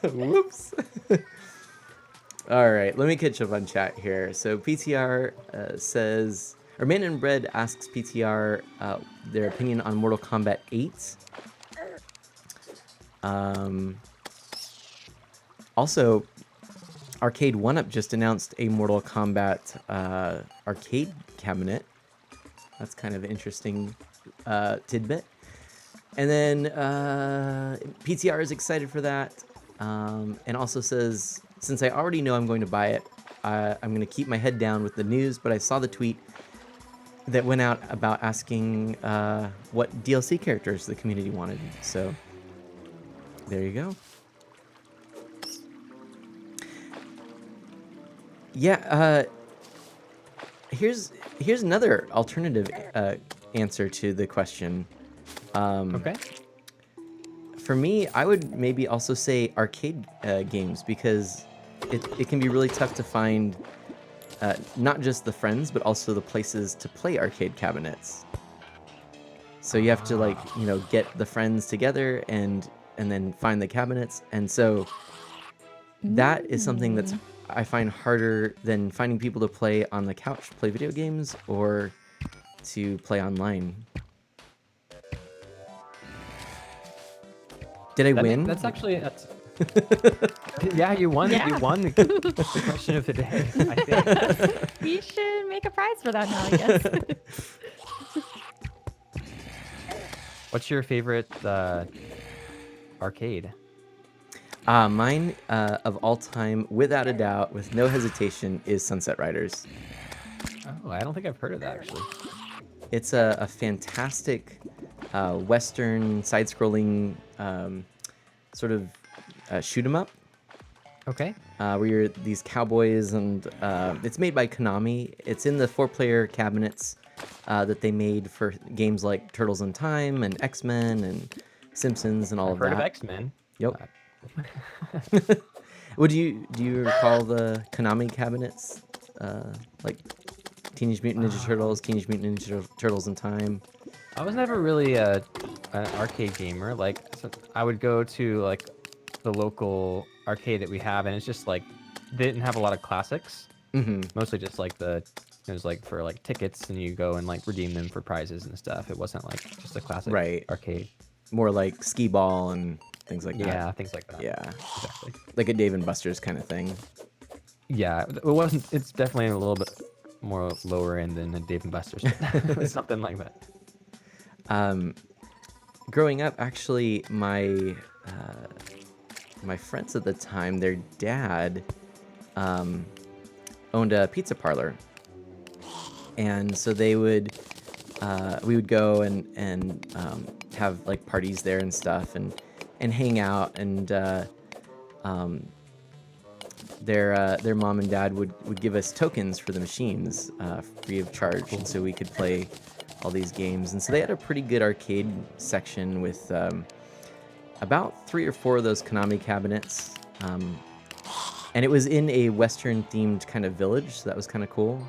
Whoops. All right, let me catch up on chat here. So PTR says, or Man and Bread asks PTR their opinion on Mortal Kombat 8. Also, Arcade 1UP just announced a Mortal Kombat arcade cabinet. That's kind of an interesting tidbit. And then PTR is excited for that, and also says, since I already know I'm going to buy it, I'm going to keep my head down with the news, but I saw the tweet that went out about asking what DLC characters the community wanted. So there you go. Yeah, here's another alternative answer to the question. Okay. For me, I would maybe also say arcade games, because it can be really tough to find not just the friends, but also the places to play arcade cabinets. So you have to, like, you know, get the friends together and then find the cabinets. And so that is something that's I find harder than finding people to play on the couch, play video games, or to play online. Did I win? That's actually yeah, you won. Yeah. You won the question of the day. I think. We should make a prize for that now, I guess. What's your favorite arcade? Mine of all time, without a doubt, with no hesitation, is Sunset Riders. Oh, I don't think I've heard of that actually. It's a fantastic Western side-scrolling sort of shoot 'em up, Okay. where you're these cowboys, and it's made by Konami. It's in the 4-player cabinets that they made for games like Turtles in Time and X-Men and Simpsons and all I've of heard that. of X-Men. Yep. Would do you recall the Konami cabinets, like Teenage Mutant Ninja Turtles, Teenage Mutant Ninja Turtles in Time? I was never really a an arcade gamer, like so I would go to like the local arcade that we have, and it's just like they didn't have a lot of classics. Hmm. Mostly just like it was like for like tickets, and you go and like redeem them for prizes and stuff. It wasn't like just a classic Right. arcade. More like skee ball and things like that. Yeah, things like that. Yeah. Exactly. Like a Dave and Buster's kind of thing. Yeah, it wasn't. It's definitely a little bit more lower end than a Dave and Buster's. Something like that. Growing up, actually, my friends at the time, their dad owned a pizza parlor, and so we would go and have like parties there and stuff, and hang out, and their mom and dad would give us tokens for the machines free of charge, and so we could play all these games. And so they had a pretty good arcade section with about 3 or 4 of those Konami cabinets, and it was in a Western themed kind of village, so that was kind of cool.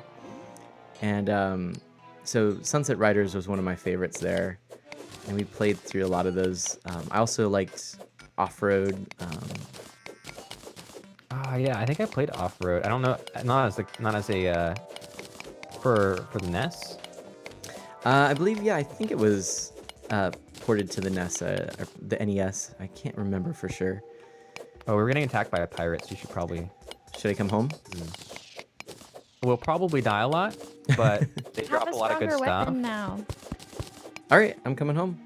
And so Sunset Riders was one of my favorites there, and we played through a lot of those. I also liked Off-Road. Oh yeah, I think I played Off Road. I don't know, not as a for the NES. I believe, yeah, I think it was ported to the NES, or the NES. I can't remember for sure. Oh, we're getting attacked by a pirate, so you should probably. Should I come home? We'll probably die a lot, but they Have drop a a lot of good stronger stuff. weapon now. All right, I'm coming home.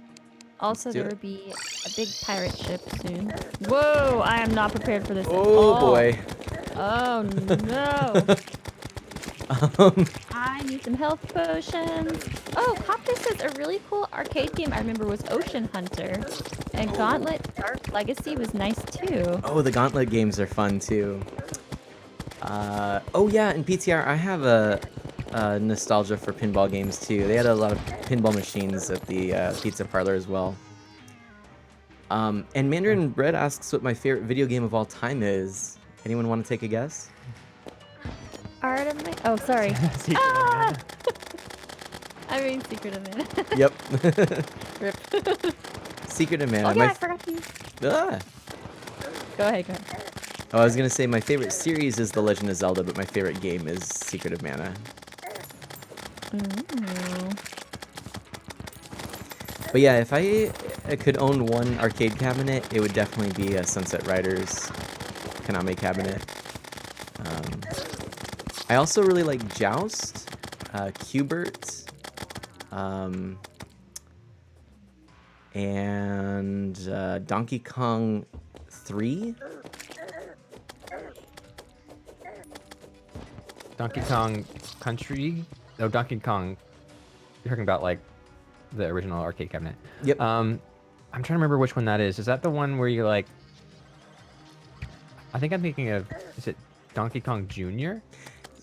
Also, do there it. will be a big pirate ship soon. Whoa! I am not prepared for this. at Oh all. boy. Oh no! Um, I need some health potions. Oh, Copter says a really cool arcade game I remember was Ocean Hunter. And Gauntlet Dark Legacy was nice too. oh, the Gauntlet games are fun too. Oh yeah, in PTR, I have a nostalgia for pinball games too. They had a lot of pinball machines at the pizza parlor as well. And Mandarin Bread asks what my favorite video game of all time is. Anyone want to take a guess? Art of my. Oh, sorry. Secret Ah! Mana. I mean, Secret of Mana. Yep. Rip. Secret of Mana. Oh yeah, I forgot to. Ah! Go ahead, go ahead. Oh, I was gonna say my favorite series is The Legend of Zelda, but my favorite game is Secret of Mana. Ooh. But yeah, if I could own one arcade cabinet, it would definitely be a Sunset Riders Konami cabinet. I also really like Joust, Q*bert, and Donkey Kong 3. Donkey Kong Country. No, Donkey Kong. You're talking about like the original arcade cabinet. Yep. I'm trying to remember which one that is. Is that the one where you like? I think I'm thinking of. Is it Donkey Kong Jr.?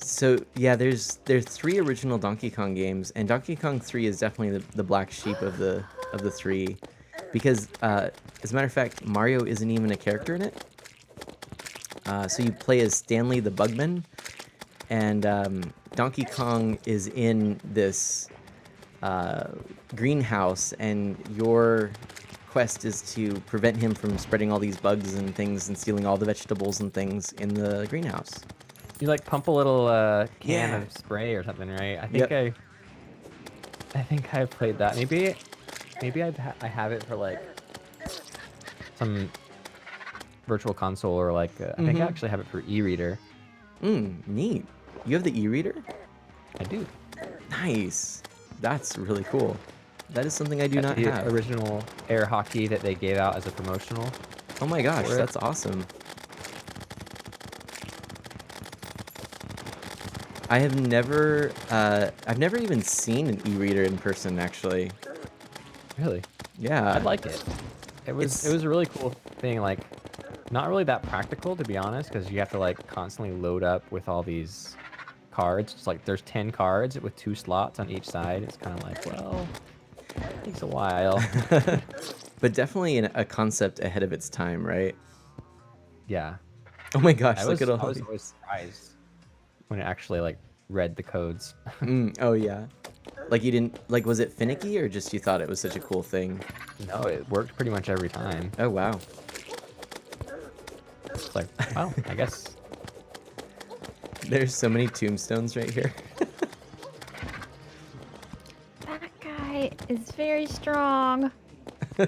So yeah, there's 3 original Donkey Kong games, and Donkey Kong 3 is definitely the black sheep of the 3, because as a matter of fact, Mario isn't even a character in it. So you play as Stanley the Bugman, and Donkey Kong is in this greenhouse, and your quest is to prevent him from spreading all these bugs and things and stealing all the vegetables and things in the greenhouse. You like pump a little can Yeah. of spray or something, right? I Yep. think I think I played that. Maybe I have it for like some virtual console or like I think I Mhm. actually have it for e-reader. Neat. You have the e-reader? I do. Nice. That's really cool. That is something I do That's not the have. original air hockey that they gave out as a promotional. Oh my gosh, for it. that's awesome. I have never, I've never even seen an e-reader in person, actually. Really? Yeah. I'd like it. It was It's- a really cool thing. Like, not really that practical to be honest, because you have to like constantly load up with all these cards. It's like there's 10 cards with 2 slots on each side. It's kind of like, well, it takes a while. But definitely a concept ahead of its time, right? Yeah. Oh my gosh, I look was, at all I was these- always surprised when it actually like read the codes. Oh yeah. Like you didn't like? Was it finicky or just you thought it was such a cool thing? No, it worked pretty much every time. Oh wow. It's like, well, I guess There's so many tombstones right here. That guy is very strong.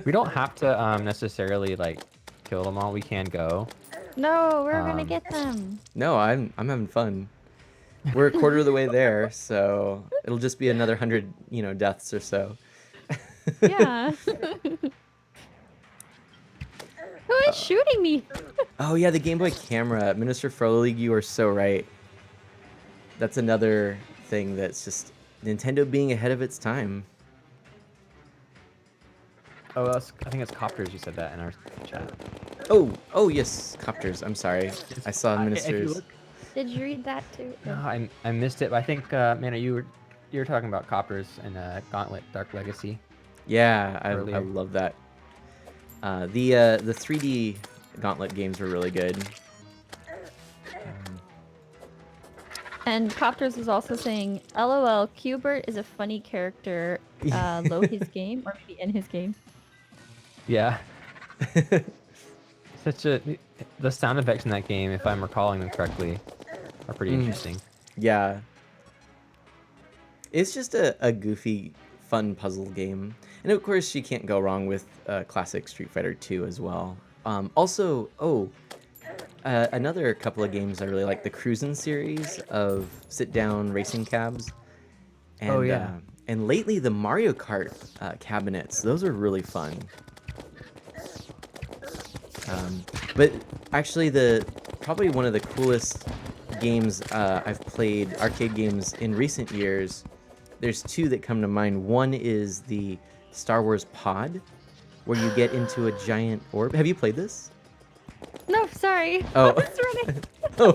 we don't have to necessarily like kill them all. We can go. No, we're gonna Um, get them. No, I'm having fun. We're a quarter of the way there, so it'll just be another 100, deaths or so. Yeah. Who is shooting me? Oh yeah, the Game Boy camera. Minister Frolig, you are so right. That's another thing that's just Nintendo being ahead of its time. Oh, I think it's Copters. You said that in our chat. Oh yes, copters. I'm sorry. I saw If you ministers. look- Did you read that too? No, I missed it. But I think, Mana, you were talking about Copters and Gauntlet Dark Legacy. Yeah, I Earlier. love that. The 3D Gauntlet games were really good. And Copters was also saying, LOL, Qbert is a funny character, low his game, or maybe in his game. Yeah. The sound effects in that game, if I'm recalling them correctly, are pretty interesting. Yeah. It's just a goofy, fun puzzle game. And of course, you can't go wrong with classic Street Fighter 2 as well. Another couple of games I really like, the Cruisin' series of sit-down racing cabs. And, Oh, yeah. And lately, the Mario Kart cabinets. Those are really fun. But actually, probably one of the coolest games I've played, arcade games in recent years, there's two that come to mind. One is the Star Wars Pod, where you get into a giant orb. Have you played this? No, sorry. Oh. I was running. Oh.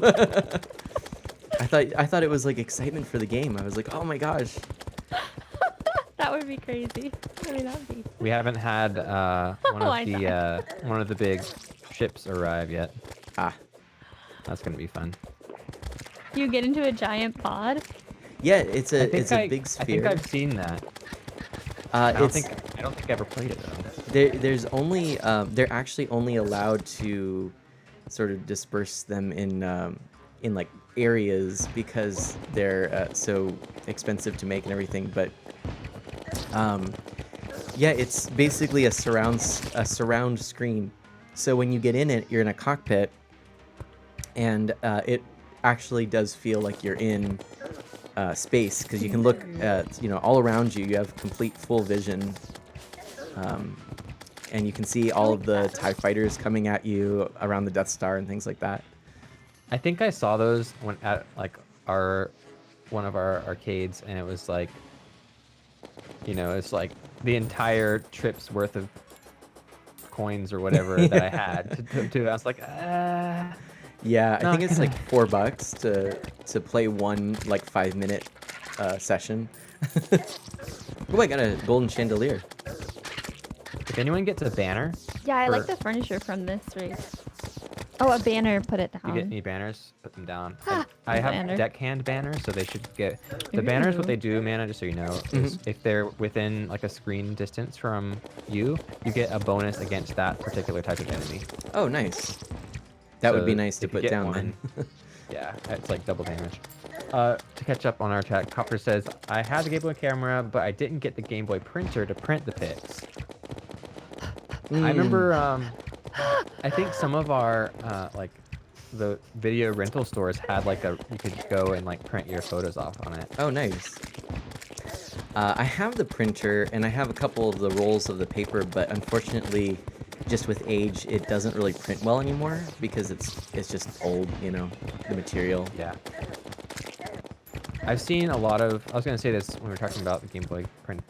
I thought it was like excitement for the game. I was like, oh my gosh. That would be crazy. I mean, that would be. We haven't had I one of the big ships arrive yet. Ah. That's gonna be fun. You get into a giant pod? Yeah, it's a big I sphere. think I've seen that. I don't It's think I ever played it though. there's only they're actually only allowed to sort of disperse them in like areas because they're so expensive to make and everything. But yeah, it's basically a surround screen. So when you get in it, you're in a cockpit, and it actually does feel like you're in space because you can look at all around you. You have complete full vision, and you can see all of the TIE fighters coming at you around the Death Star and things like that. I think I saw those when at like one of our arcades, and it was like, it's like the entire trip's worth of coins or whatever that I had to I was like, Yeah, I Not think it's gonna- like $4 to play one like 5-minute session. Oh, I got a golden chandelier. if anyone gets a banner, Yeah, I like For- the furniture from this race. Oh, a banner. Put it if you get down. any banners, put them down. Ah, I have banner. deckhand banners, so they should get the banners. What Ooh. they do, Mana, just so you know, is if they're within like a screen distance from you, you get a bonus against that particular type of enemy. Oh, nice. That would be So nice to if you put get down one- then. Yeah, it's like double damage. To catch up on our chat, Copper says, I had the Game Boy camera, but I didn't get the Game Boy printer to print the pics. I remember, I think some of our, like, the video rental stores had like you could go and like print your photos off on it. Oh, nice. I have the printer and I have a couple of the rolls of the paper, but unfortunately, just with age, it doesn't really print well anymore because it's just old, the material. Yeah. I've seen a lot of, I was going to say this when we were talking about the Game Boy print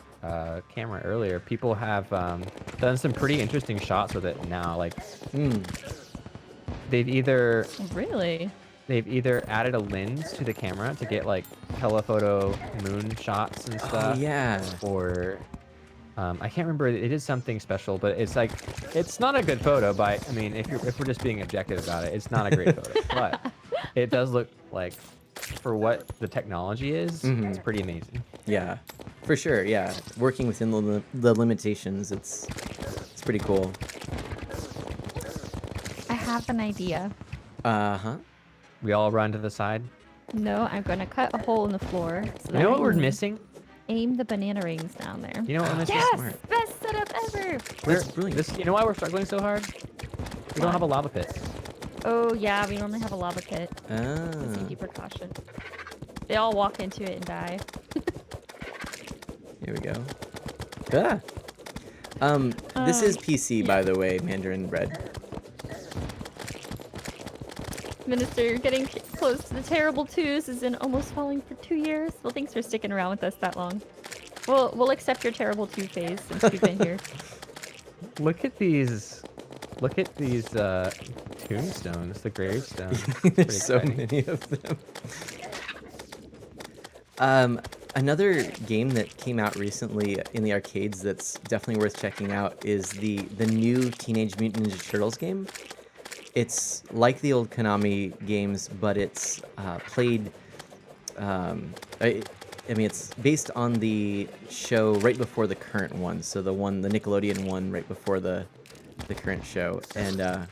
camera earlier. People have done some pretty interesting shots with it now. Like, Hmm. they've either Really? added a lens to the camera to get like telephoto moon shots and Oh, stuff. yeah. Or I can't remember. It is something special, but it's like it's not a good photo. But I mean, if we're just being objective about it, it's not a great photo. But it does look like, for what the technology is, Mhm. it's pretty amazing. Yeah. For sure, yeah. Working within the limitations, it's pretty cool. I have an idea. Uh-huh. We all run to the side. No, I'm gonna cut a hole in the floor. So You know that what I we're can missing? Aim the banana rings down there. You know what we're missing? Yes! smart. Best setup ever! That's brilliant. You know why we're struggling so hard? We don't have a lava pit. Oh yeah, we normally have a lava pit. Ah. Safety precaution. They all walk into it and die. Here we go. Ah. This is PC, by the way, Mandarin Bread. Minister, you're getting close to the terrible twos, as in almost falling for 2 years. Well, thanks for sticking around with us that long. We'll accept your terrible two phase since you've been here. Look at these. Look at these tombstones, the gravestones. There's so many of them. Another game that came out recently in the arcades that's definitely worth checking out is the new Teenage Mutant Ninja Turtles game. It's like the old Konami games, but it's played. I mean, it's based on the show right before the current one, so the Nickelodeon one right before the current show, and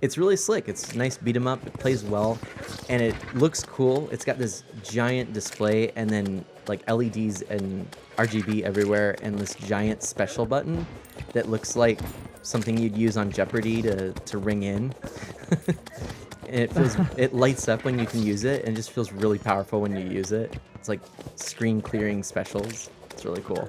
it's really slick. It's nice beat 'em up. It plays well, and it looks cool. It's got this giant display, and then like LEDs and RGB everywhere, and this giant special button that looks like something you'd use on Jeopardy to ring in. And it lights up when you can use it, and it just feels really powerful when you use it. It's like screen clearing specials. It's really cool.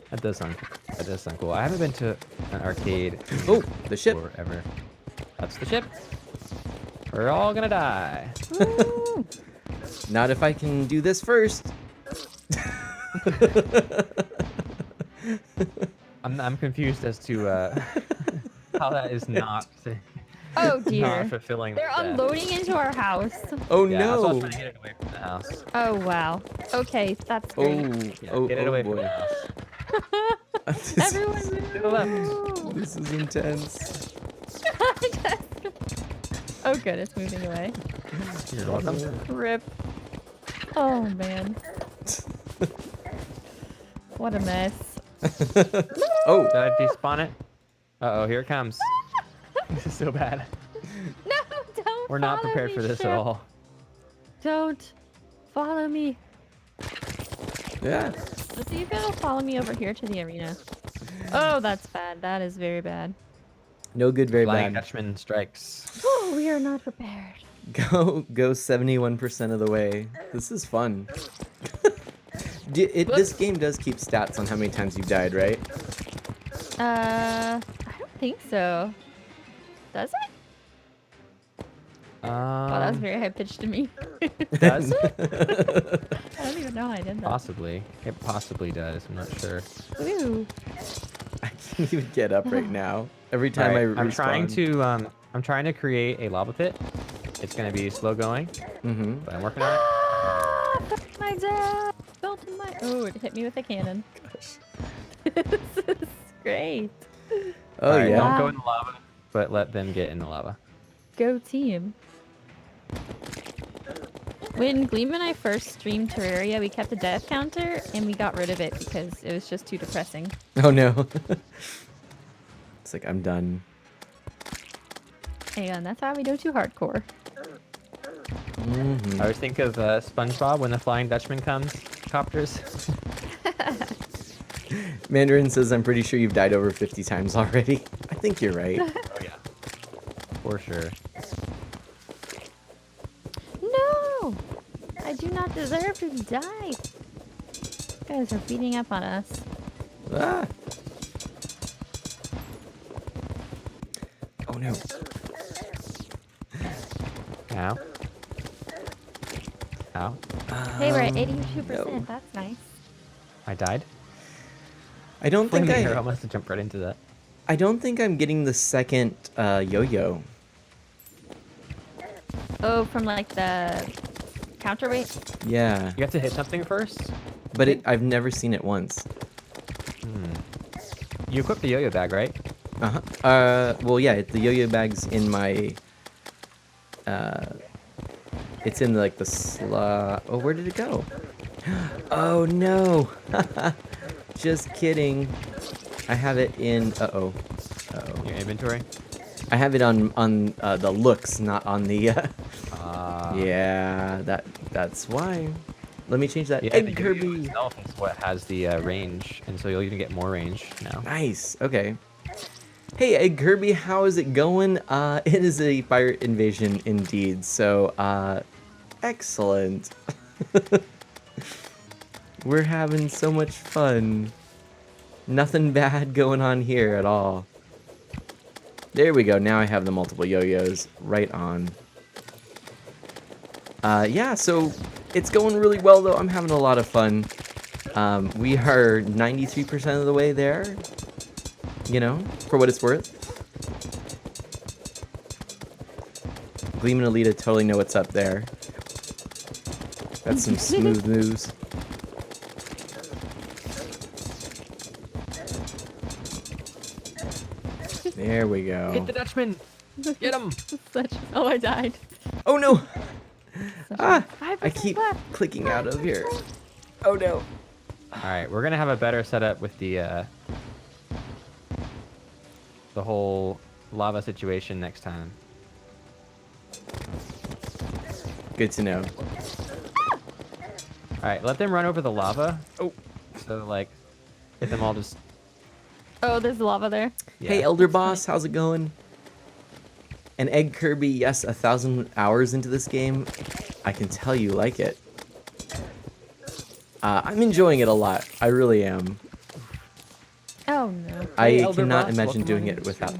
That does sound cool. I haven't been to an arcade Oh, the ship. forever. That's the ship. We're all gonna die. Not if I can do this first. I'm confused as to how that is not Oh not dear. fulfilling. They're the death. unloading into our house. Oh Yeah, that's why I was no. trying to get it away from the house. Oh wow. Okay, that's Oh, great. Yeah, oh, get it oh away from boy. the house. Everyone To the left. move. This is intense. Oh good, it's moving away. You're welcome. Rip. Oh man. What a mess. Oh, Did I despawn it? Uh-oh, here it comes. This is so bad. No, don't We're not follow prepared me, for this ship. at all. Don't follow me. yeah. Let's see if it'll follow me over here to the arena. Oh, that's bad. That is very bad. No good, very Flying bad. Dutchman strikes. Oh, we are not prepared. Go 71% of the way. This is fun. This game does keep stats on how many times you've died, right? I don't think so. Does it? Oh, that was very high pitched to me. Does it? I don't even know how I did that. Possibly. It possibly does. I'm not sure. Ooh. I can't even get up right now. Every time Alright, I I'm respawn. trying to create a lava pit. It's gonna be slow going, Mm-hmm. but I'm working on it. Ah, my dad fell to my. Oh, it hit me with a cannon. This is great. Oh Alright, yeah. Don't go in the lava, but let them get in the lava. Go team. When Gleam and I first streamed Terraria, we kept a death counter and we got rid of it because it was just too depressing. Oh no. It's like I'm done. And that's why we don't do hardcore. Mm-hmm. I always think of SpongeBob when the Flying Dutchman comes. Copters. Mandarin says, I'm pretty sure you've died over 50 times already. I think you're right. Oh yeah. For sure. No! I do not deserve to die. You guys are beating up on us. Ah. Oh no. Ow. Ow. Hey, we're at 82%. no. That's nice. I died. I don't think Flaming arrow I must have jumped right into that. don't think I'm getting the second yo-yo. Oh, from like the counterweight? Yeah, You have to hit something first? but I've never seen it once. You equipped the yo-yo bag, right? Uh-huh. Well, yeah, the yo-yo bag's in my It's in like the Oh, where did it go? Oh no! Just kidding. I have it in. Uh-oh. Uh-oh. Your inventory. I have it on the looks, not on the. Uh, Yeah, that's why. Let me change that. Yeah, Egg the Kirby. yo-yo itself is what has the range, and so you'll even get more range now. Nice. Okay. Hey, Egg Kirby, how is it going? It is a pirate invasion indeed. So, excellent. We're having so much fun. Nothing bad going on here at all. There we go. Now I have the multiple yo-yos. Right on. Yeah, so it's going really well, though. I'm having a lot of fun. We are 93% of the way there. You know, for what it's worth. Gleam and Alita totally know what's up there. That's some smooth moves. There we Get go. the Dutchman! Get him! Such. Oh, I died. Oh no! Such Ah! a- I 5% keep left. clicking out of here. Oh no. All right, we're gonna have a better setup with the whole lava situation next time. Good to know. All right, let them run over the lava. Oh, so like, get them all just. Oh, there's lava there. Yeah. Hey, Elder Boss, how's it going? And Egg Kirby, yes, 1,000 hours into this game. I can tell you like it. I'm enjoying it a lot. I really am. Oh no. I Elder cannot Boss, imagine welcome doing on it without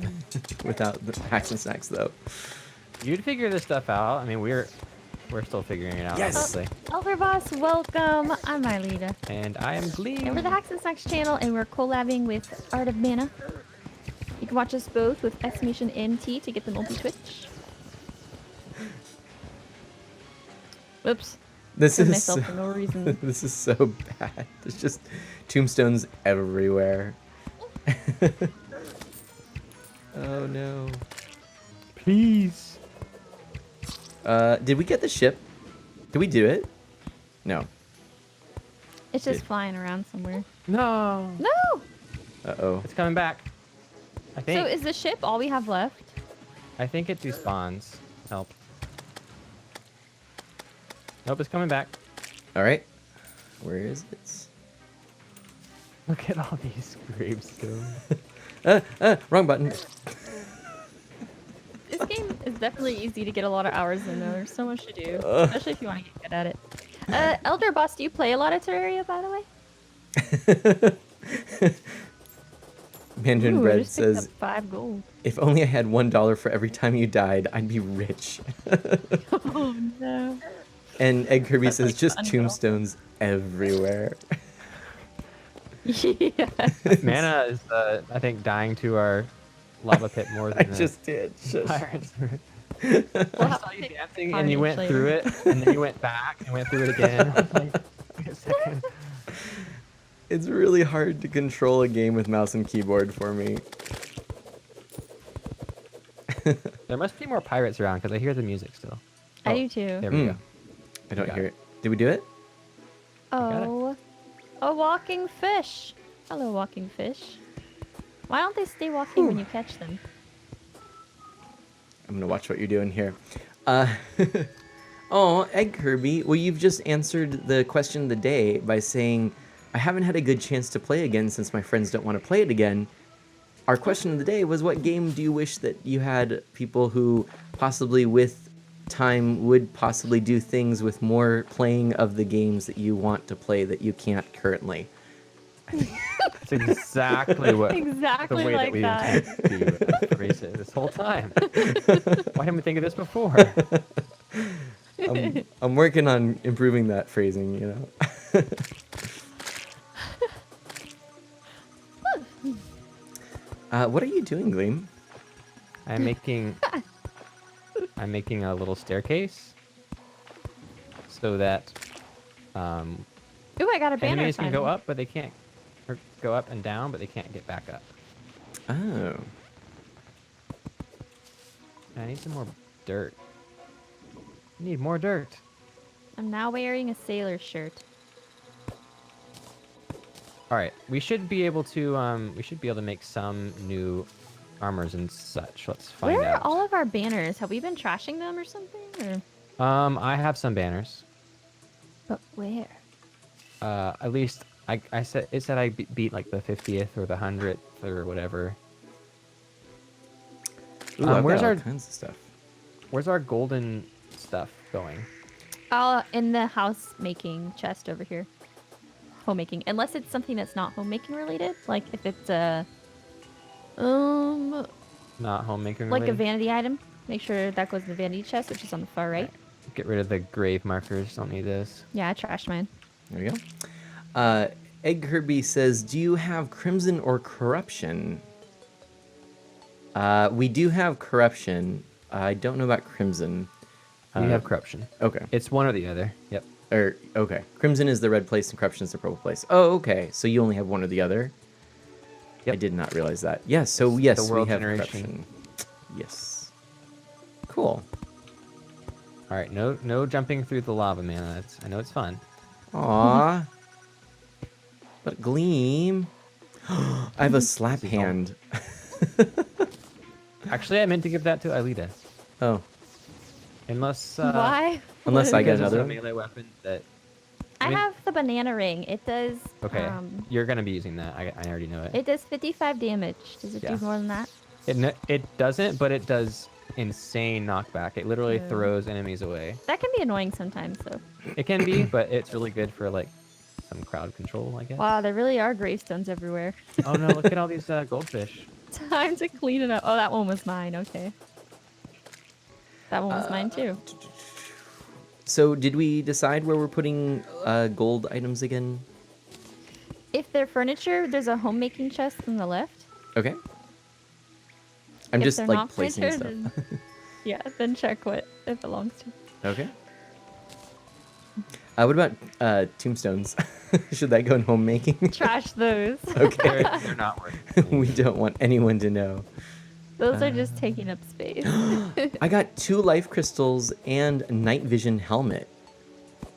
without the hacks and snacks though. You'd figure this stuff out. I mean, we're still figuring it out, Yes. obviously. Elder Boss, welcome. I'm Mylita. And I am Gleam. And we're the Hacks and Snacks channel, and we're collabing with Art of Mana. You can watch us both with !MT to get the multi-twitch. Whoops. This Killed is myself so, for no reason. this is so bad. There's just tombstones everywhere. Oh no. Please. Did we get the ship? Did we do it? No. It's just Good. flying around somewhere. No. No! Uh-oh. It's coming back. I think. So is the ship all we have left? I think it despawns. Help. Nope, it's coming back. All right. Where is it? Look at all these gravestones. Wrong button. This game is definitely easy to get a lot of hours in, though. There's so much to do, especially if you want to get good at it. Elder Boss, do you play a lot of Terraria, by the way? Mandarin Ooh, I Bread just picked says, up 5 gold. if only I had $1 for every time you died, I'd be rich. Oh no. And Egg Kirby That's says, like just fun, though. tombstones everywhere. Yeah. Mana is, I think, dying to our lava pit more I than the just did. Shush. pirates. We'll I have saw to you pick dancing on and you each went later. through it, and then you went back and went through it again. I was like, wait a second. It's really hard to control a game with mouse and keyboard for me. There must be more pirates around because I hear the music still. I Oh, do too. There we Mm. go. I don't got hear it. Did we do it? got it. Oh, a walking fish. Hello, walking fish. Why don't they stay walking when you catch them? I'm gonna watch what you're doing here. Oh, Egg Kirby. Well, you've just answered the question of the day by saying, I haven't had a good chance to play again since my friends don't want to play it again. Our question of the day was, what game do you wish that you had people who possibly with time would possibly do things with more playing of the games that you want to play that you can't currently? That's exactly what Exactly the way like that we that. intend to phrase it this whole time. Why didn't we think of this before? I'm working on improving that phrasing, you know. What are you doing, Gleam? I'm making a little staircase so that Ooh, I got a banner. enemies can go finally. up, but they can't, or go up and down, but they can't get back up. Oh. I need some more dirt. Need more dirt. I'm now wearing a sailor shirt. All right, we should be able to make some new armors and such. Let's find Where are out. all of our banners? Have we been trashing them or something? Or... I have some banners. But where? At least I said it said I beat like the 50th or the 100th or whatever. Ooh, I've where's got all our- kinds of stuff. Where's our golden stuff going? In the house making chest over here. Homemaking. Unless it's something that's not homemaking related. Like if it's Not homemaking like a related? vanity item. Make sure that goes in the vanity chest, which is on the far right. Get rid of the grave markers. Don't need this. Yeah, I trashed mine. There we go. Egg Kirby says, "Do you have Crimson or Corruption?" We do have Corruption. I don't know about Crimson. You have corruption. Okay. It's one or the other. Yep. Okay. Crimson is the red place and Corruption is the purple place. Oh, okay. So you only have one or the other. I Yep. did not realize that. Yes. So yes, we world have generation. Corruption. Yes. Cool. All right. No jumping through the lava, man. I know it's fun. Aw. But Gleam. I have a slap hand. Actually, I meant to give that to Alita. Oh. Unless Why? Unless I get because it's another a one. melee weapon that. I mean- have the banana ring. It does. Okay, you're gonna be using that. I already know it. It does 55 damage. Does it Yeah. do more than that? It doesn't, but it does insane knockback. It literally Oh. throws enemies away. That can be annoying sometimes, though. It can be, but it's really good for like some crowd control, I guess. Wow, there really are gravestones everywhere. Oh no! Look at all these goldfish. Time to clean it up. Oh, that one was mine. Okay. That one was mine too. So did we decide where we're putting gold items again? If they're furniture, there's a homemaking chest on the left. Okay. I'm If just they're like not placing furniture, stuff. then- yeah, then check what it belongs to. Okay. What about tombstones? Should that go in homemaking? Trash those. Okay. They're not worth. We don't want anyone to know. Those are just taking up space. I got 2 life crystals and night vision helmet.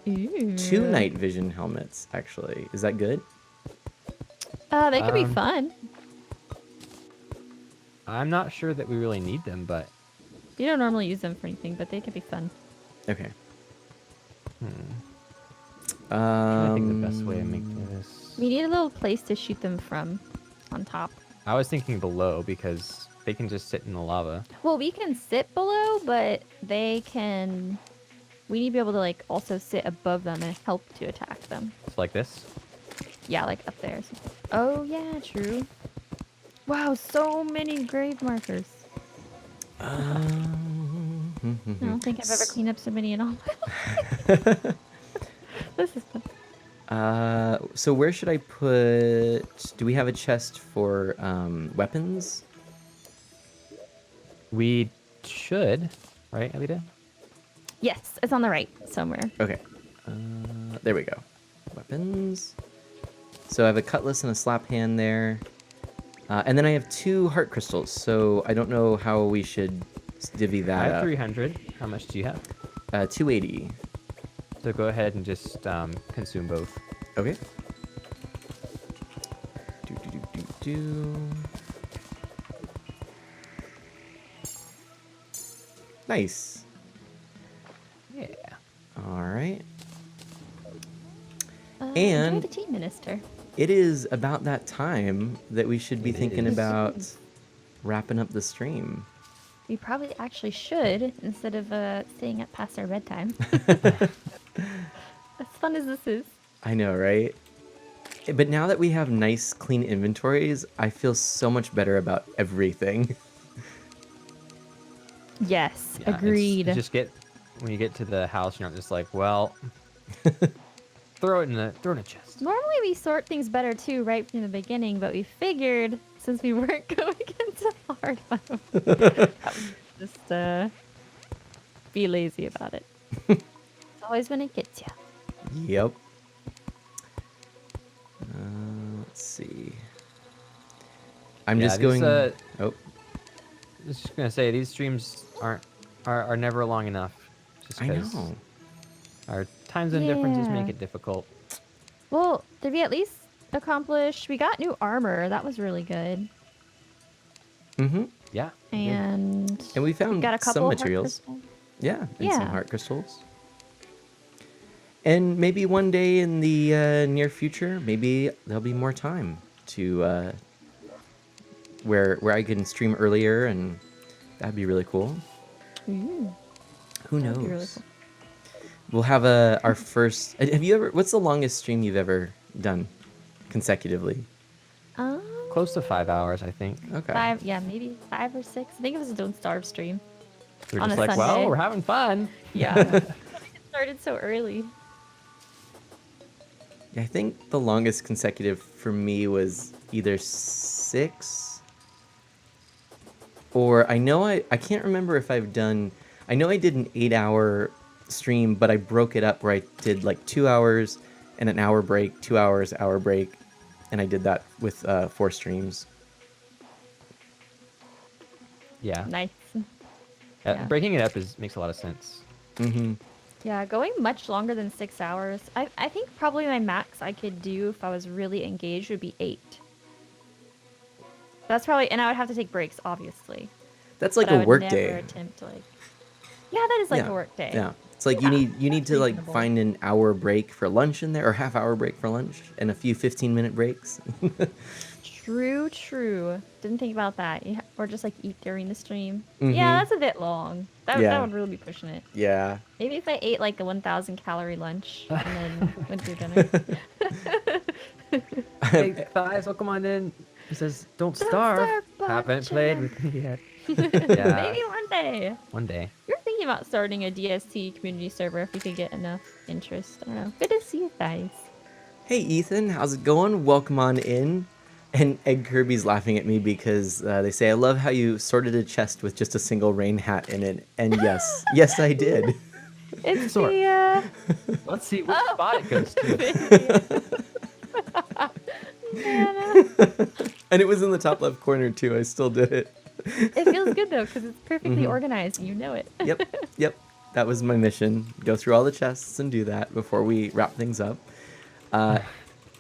Ooh. 2 night vision helmets, actually. Is that good? They could be Um, fun. I'm not sure that we really need them, but You don't normally use them for anything, but they could be fun. Okay. I think the best way to make this. We need a little place to shoot them from on top. I was thinking below because they can just sit in the lava. Well, we can sit below, but they can... We need to be able to, like, also sit above them and help to attack them. It's like this. Yeah, like up there. Oh, yeah, true. Wow, so many grave markers. I don't think I've ever cleaned up so many in all my life. This is fun. So where should I put... Do we have a chest for weapons? We should, right, Alita? Yes, it's on the right somewhere. Okay. There we go. Weapons. So I have a cutlass and a slap hand there. And then I have 2 heart crystals, so I don't know how we should divvy I that have up. 300. How much do you have? 280. So go ahead and just consume both. Okay. Do. Nice. Yeah. All right. Enjoy And- the tea minister. It is about that time that we should be It thinking is. about wrapping up the stream. We probably actually should instead of staying up past our bedtime. As fun as this is. I know, right? But now that we have nice, clean inventories, I feel so much better about everything. Yes, Yeah, it's- agreed. you just get when you get to the house, you're not just like, well, throw it in a chest. Normally we sort things better too right from the beginning, but we figured since we weren't going into hard mode, that we just be lazy about it. It's always when it gets you. Yep. Let's see. I'm Yeah, just these, going. Oh, I was just gonna say these streams are never long enough. just I 'cause know. our time zone differences make Yeah. it difficult. Well, did we at least accomplish? We got new armor. That was really good. Mm-hmm. Yeah. we did. And And we we found got a some couple heart materials. crystals. Yeah, and some Yeah. heart crystals. And maybe one day in the near future, maybe there'll be more time to where I can stream earlier, and that'd be really cool. Ooh, Who that knows? would be really cool. We'll have our first. Have you ever? What's the longest stream you've ever done consecutively? Um, Close to 5 hours, I think. Okay. 5, yeah, maybe 5 or 6. I think it was a Don't Starve stream. We're On just a like, well, Sunday. we're having fun. Yeah. It started so early. Yeah, I think the longest consecutive for me was either 6 or I can't remember if I've done. I know I did an 8-hour stream, but I broke it up where I did like 2 hours and an hour break, 2 hours, hour break, and I did that with 4 streams. Yeah. Nice. Yeah. Breaking it up makes a lot of sense. Mm-hmm. Yeah, going much longer than 6 hours. I think probably my max I could do if I was really engaged would be 8. That's probably, and I would have to take breaks, obviously. That's like but I a would work never day. attempt to yeah, that is like Yeah, a work day. Yeah. It's like Yeah, you need that's to like reasonable. find an hour break for lunch in there, or half-hour break for lunch, and a few 15-minute breaks. True. Didn't think about that. Or just like eat during the stream. Mhm. Yeah, that's a bit long. That Yeah. would really be pushing it. Yeah. Maybe if I ate like a 1,000 calorie lunch and then went through dinner. Hey, Thighs, welcome on in. He says, don't starve. Haven't played with me yet. Yeah. Maybe one day. One day. We were thinking about starting a DST community server if we could get enough interest. I don't know. Good to see you guys. Hey Ethan, how's it going? Welcome on in. And Egg Kirby's laughing at me because they say, I love how you sorted a chest with just a single rain hat in it. And yes, yes I did. It's Sort. the Let's see which spot it goes to. And it was in the top left corner too. I still did it. It feels good though because it's perfectly Mhm. organized and you know it. Yep. That was my mission. Go through all the chests and do that before we wrap things up.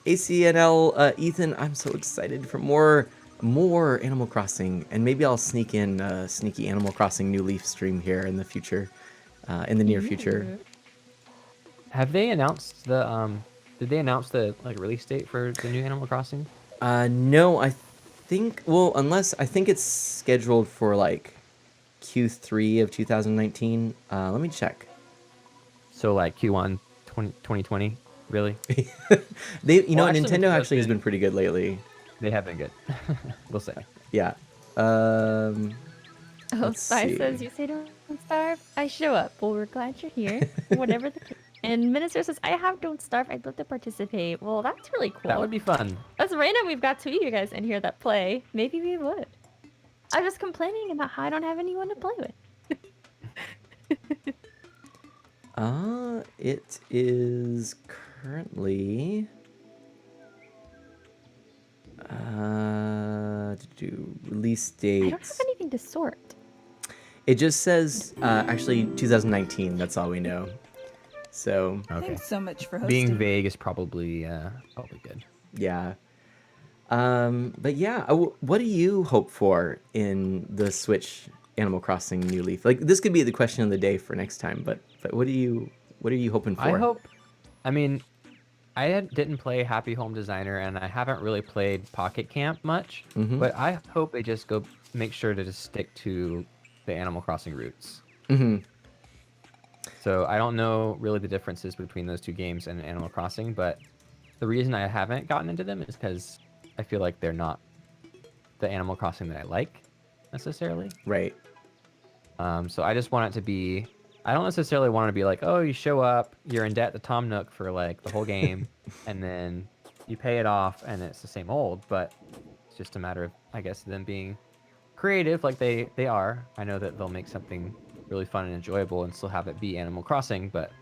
ACNL, Ethan, I'm so excited for more Animal Crossing, and maybe I'll sneak in a sneaky Animal Crossing New Leaf stream here in the future, in the near future. Have they announced the did they announce the like release date for the new Animal Crossing? No, I think, well, unless, I think it's scheduled for like Q3 of 2019. Let me check. So like Q1 2020, really? They, you know, Well, actually, Nintendo that's actually has been- been pretty good lately. They have been good. We'll say. Yeah. Oh, Let's Spy see. says, you say don't starve? I show up. Well, we're glad you're here. Whatever the case. And Minister says, I have Don't Starve. I'd love to participate. Well, that's really cool. That would be fun. That's random. We've got 2 of you guys in here that play. Maybe we would. I'm just complaining about how I don't have anyone to play with. It is currently release I date. don't have anything to sort. It just says actually 2019. That's all we know. So Okay. Thanks so much for hosting. Being vague is probably good. yeah. But yeah, what do you hope for in the Switch Animal Crossing New Leaf? Like, this could be the question of the day for next time. But what are you hoping for? I hope. I mean, didn't play Happy Home Designer, and I haven't really played Pocket Camp much. Mhm. But I hope they just make sure to just stick to the Animal Crossing roots. Mhm. So I don't know really the differences between those two games and Animal Crossing, but the reason I haven't gotten into them is because I feel like they're not the Animal Crossing that I like necessarily. Right. So I just want it to be. I don't necessarily want it to be like, oh, you show up, you're in debt to Tom Nook for like the whole game, and then you pay it off, and it's the same old. But it's just a matter of, I guess, them being creative, like they are. I know that they'll make something really fun and enjoyable, and still have it be Animal Crossing. But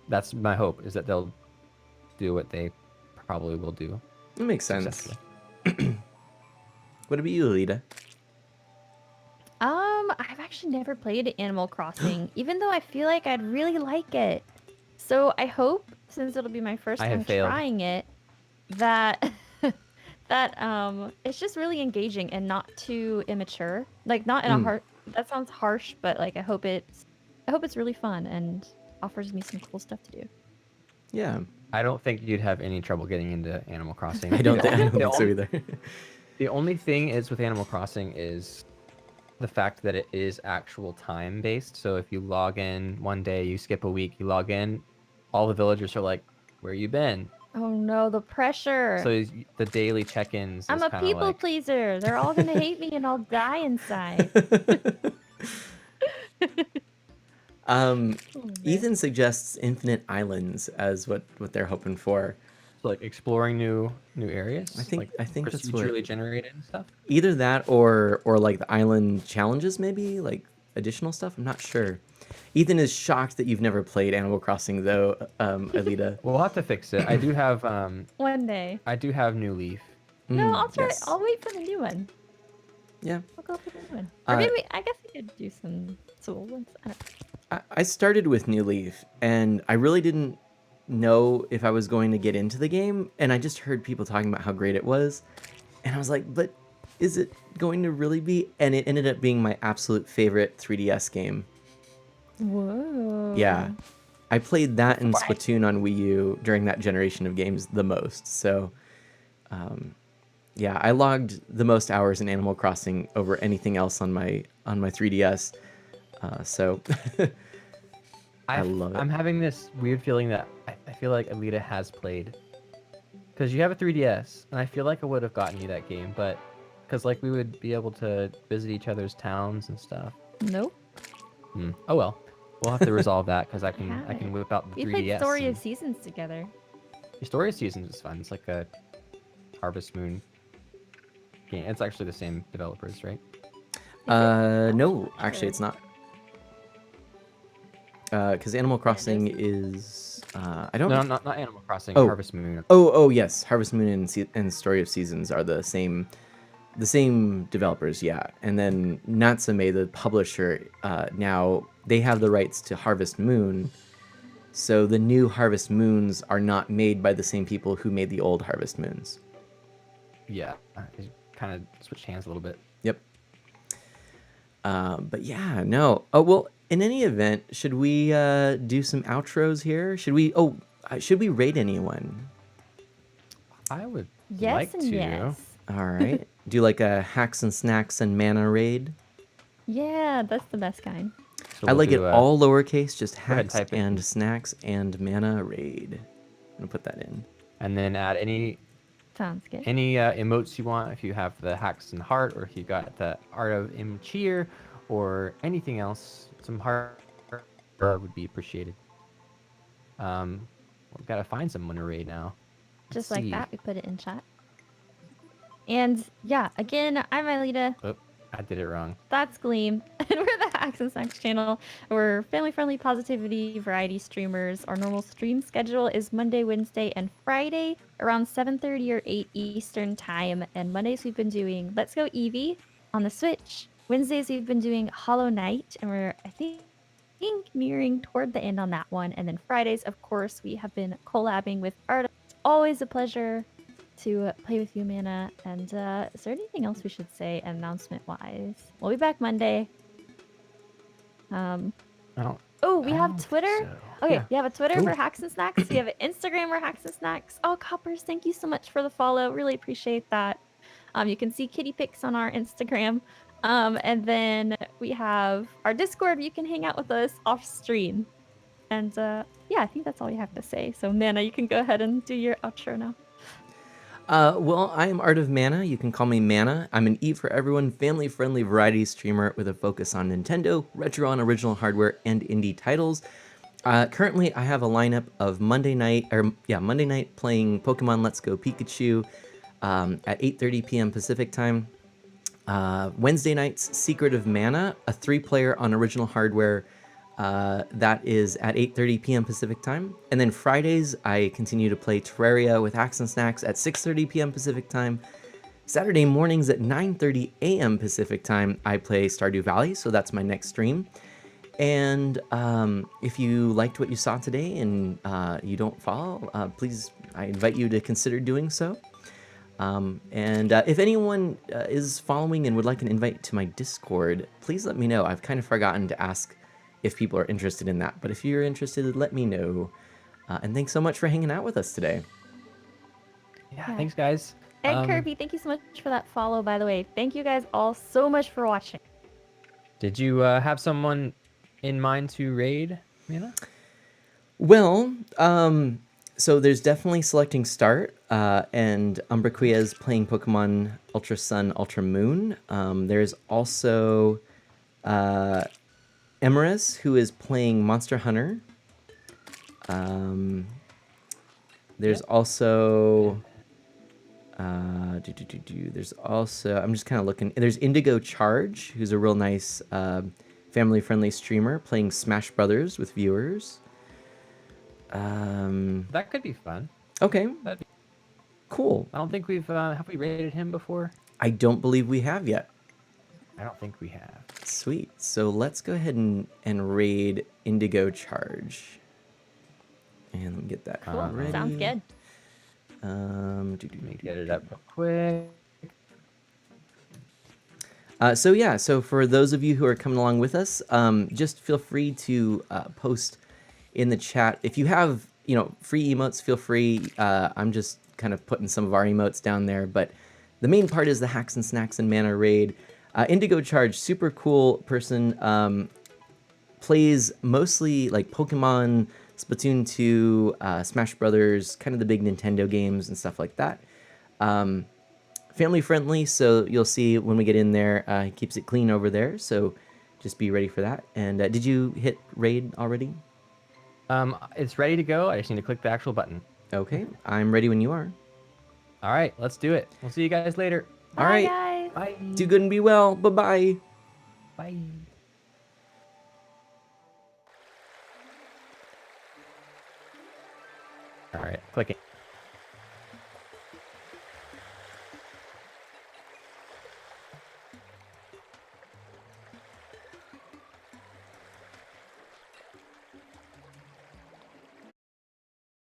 that's my hope, is that they'll do what they probably will do. That makes sense. successfully. What about you, Alita? I've actually never played Animal Crossing, even though I feel like I'd really like it. So I hope, since it'll be my first I have time failed. trying it, that it's just really engaging and not too immature. Like not in a hard. That sounds harsh, but like I hope it's really fun and offers me some cool stuff to do. Yeah. I don't think you'd have any trouble getting into Animal Crossing. I don't think The so only- either. The only thing is with Animal Crossing is the fact that it is actual time based. So if you log in one day, you skip a week, you log in, all the villagers are like, "Where you been?" Oh no, the pressure! So the daily check-ins. I'm is a kinda people like, pleaser. They're all gonna hate me and I'll die inside. Oh, man. Ethan suggests Infinite Islands as what they're hoping for. like exploring new areas. I think that's what procedurally generated and stuff. either that or like the island challenges, maybe like additional stuff. I'm not sure. Ethan is shocked that you've never played Animal Crossing though, Alita. We'll have to fix it. I do have One day. I do have New Leaf. No, I'll try. yes. I'll wait for the new one. Yeah. I'll go for the new one. Or Uh, maybe I guess we could do some old ones. I don't know. I started with New Leaf, and I really didn't know if I was going to get into the game, and I just heard people talking about how great it was, and I was like, but is it going to really be? And it ended up being my absolute favorite 3DS game. Whoa. Yeah. I played that and Why? Splatoon on Wii U during that generation of games the most, so yeah, I logged the most hours in Animal Crossing over anything else on my 3DS. So I love it. I'm having this weird feeling that I feel like Alita has played. Because you have a 3DS, and I feel like I would have gotten you that game, but because like we would be able to visit each other's towns and stuff. Nope. Oh well, we'll have to resolve that because I Yeah. can whip out the We 3DS. played Story of and- Seasons together. Story of Seasons is fun. It's like a Harvest Moon game. It's actually the same developers, right? No, actually it's not. Because Animal Crossing is I don't. No, not Animal Crossing. Oh. Harvest Moon. Oh yes, Harvest Moon and Story of Seasons are the same developers, yeah. And then Natsume, the publisher, now they have the rights to Harvest Moon. So the new Harvest Moons are not made by the same people who made the old Harvest Moons. Yeah, it kind of switched hands a little bit. Yep. But yeah, no. Oh well. In any event, should we do some outros here? Should we? Oh, should we rate anyone? I would Yes like and to. yes. All right. Do like a hacks and snacks and mana raid. Yeah, that's the best kind. So I we'll like it do, all lowercase, just ahead, hacks type it. and snacks and mana raid. I'm gonna put that in. And then add any Sounds good. emotes you want. If you have the hacks and heart, or if you got the art of cheer, or anything else, some heart would be appreciated. We've got to find someone to raid now. Just Let's like see. that, we put it in chat. And yeah, again, I'm Alita. Oh, I did it wrong. That's Gleam. And we're the Hacks and Snacks channel. We're family-friendly positivity variety streamers. Our normal stream schedule is Monday, Wednesday, and Friday around 7:30 or 8 Eastern time. And Mondays we've been doing Let's Go Eevee on the Switch. Wednesdays we've been doing Hollow Knight, and we're I think nearing toward the end on that one. And then Fridays, of course, we have been collabing with artists. Always a pleasure to play with you, Mana. And is there anything else we should say announcement-wise? We'll be back Monday. I don't, Oh, we I have don't think Twitter. so. Okay, Yeah. we have a Twitter Ooh. for Hacks and Snacks. We have an Instagram for Hacks and Snacks. Oh, Coppers, thank you so much for the follow. Really appreciate that. You can see kitty pics on our Instagram. And then we have our Discord. You can hang out with us off stream. And yeah, I think that's all we have to say. So, Mana, you can go ahead and do your outro now. Well, I am Art of Mana. You can call me Mana. I'm an Eat for Everyone family-friendly variety streamer with a focus on Nintendo, retro and original hardware, and indie titles. Currently, I have a lineup of Monday night playing Pokemon Let's Go Pikachu at 8:30 p.m. Pacific time. Wednesday nights, Secret of Mana, a 3-player on original hardware. That is at 8:30 p.m. Pacific time. And then Fridays, I continue to play Terraria with Hacks and Snacks at 6:30 p.m. Pacific time. Saturday mornings at 9:30 a.m. Pacific time, I play Stardew Valley, so that's my next stream. And if you liked what you saw today and you don't follow, please, I invite you to consider doing so. And if anyone is following and would like an invite to my Discord, please let me know. I've kind of forgotten to ask if people are interested in that, but if you're interested, let me know. And thanks so much for hanging out with us today. Yeah, thanks, guys. And Kirby, thank you so much for that follow, by the way. Thank you guys all so much for watching. Did you have someone in mind to raid, Mina? Well, so there's definitely selecting start, and Umbraquia is playing Pokemon Ultra Sun, Ultra Moon. There's also Emerus, who is playing Monster Hunter. There's also there's also, I'm just kind of looking, there's Indigo Charge, who's a real nice family-friendly streamer playing Smash Brothers with viewers. That could be fun. Okay, That'd be- cool. I don't think we've have we raided him before? I don't believe we have yet. I don't think we have. Sweet. So let's go ahead and raid Indigo Charge. And let me get that Cool. ready. Sounds good. Let me get it up real quick. So for those of you who are coming along with us, just feel free to post in the chat. If you have, free emotes, feel free. I'm just kind of putting some of our emotes down there, but the main part is the Hacks and Snacks and Mana raid. Indigo Charge, super cool person, plays mostly like Pokemon, Splatoon 2, Smash Brothers, kind of the big Nintendo games and stuff like that. Family friendly, so you'll see when we get in there, he keeps it clean over there, so just be ready for that. And did you hit raid already? It's ready to go. I just need to click the actual button. Okay, I'm ready when you are. All right, let's do it. We'll see you guys later. All Bye, right, guys. Bye. do good and be well. Bye-bye. Bye. All right, clicking.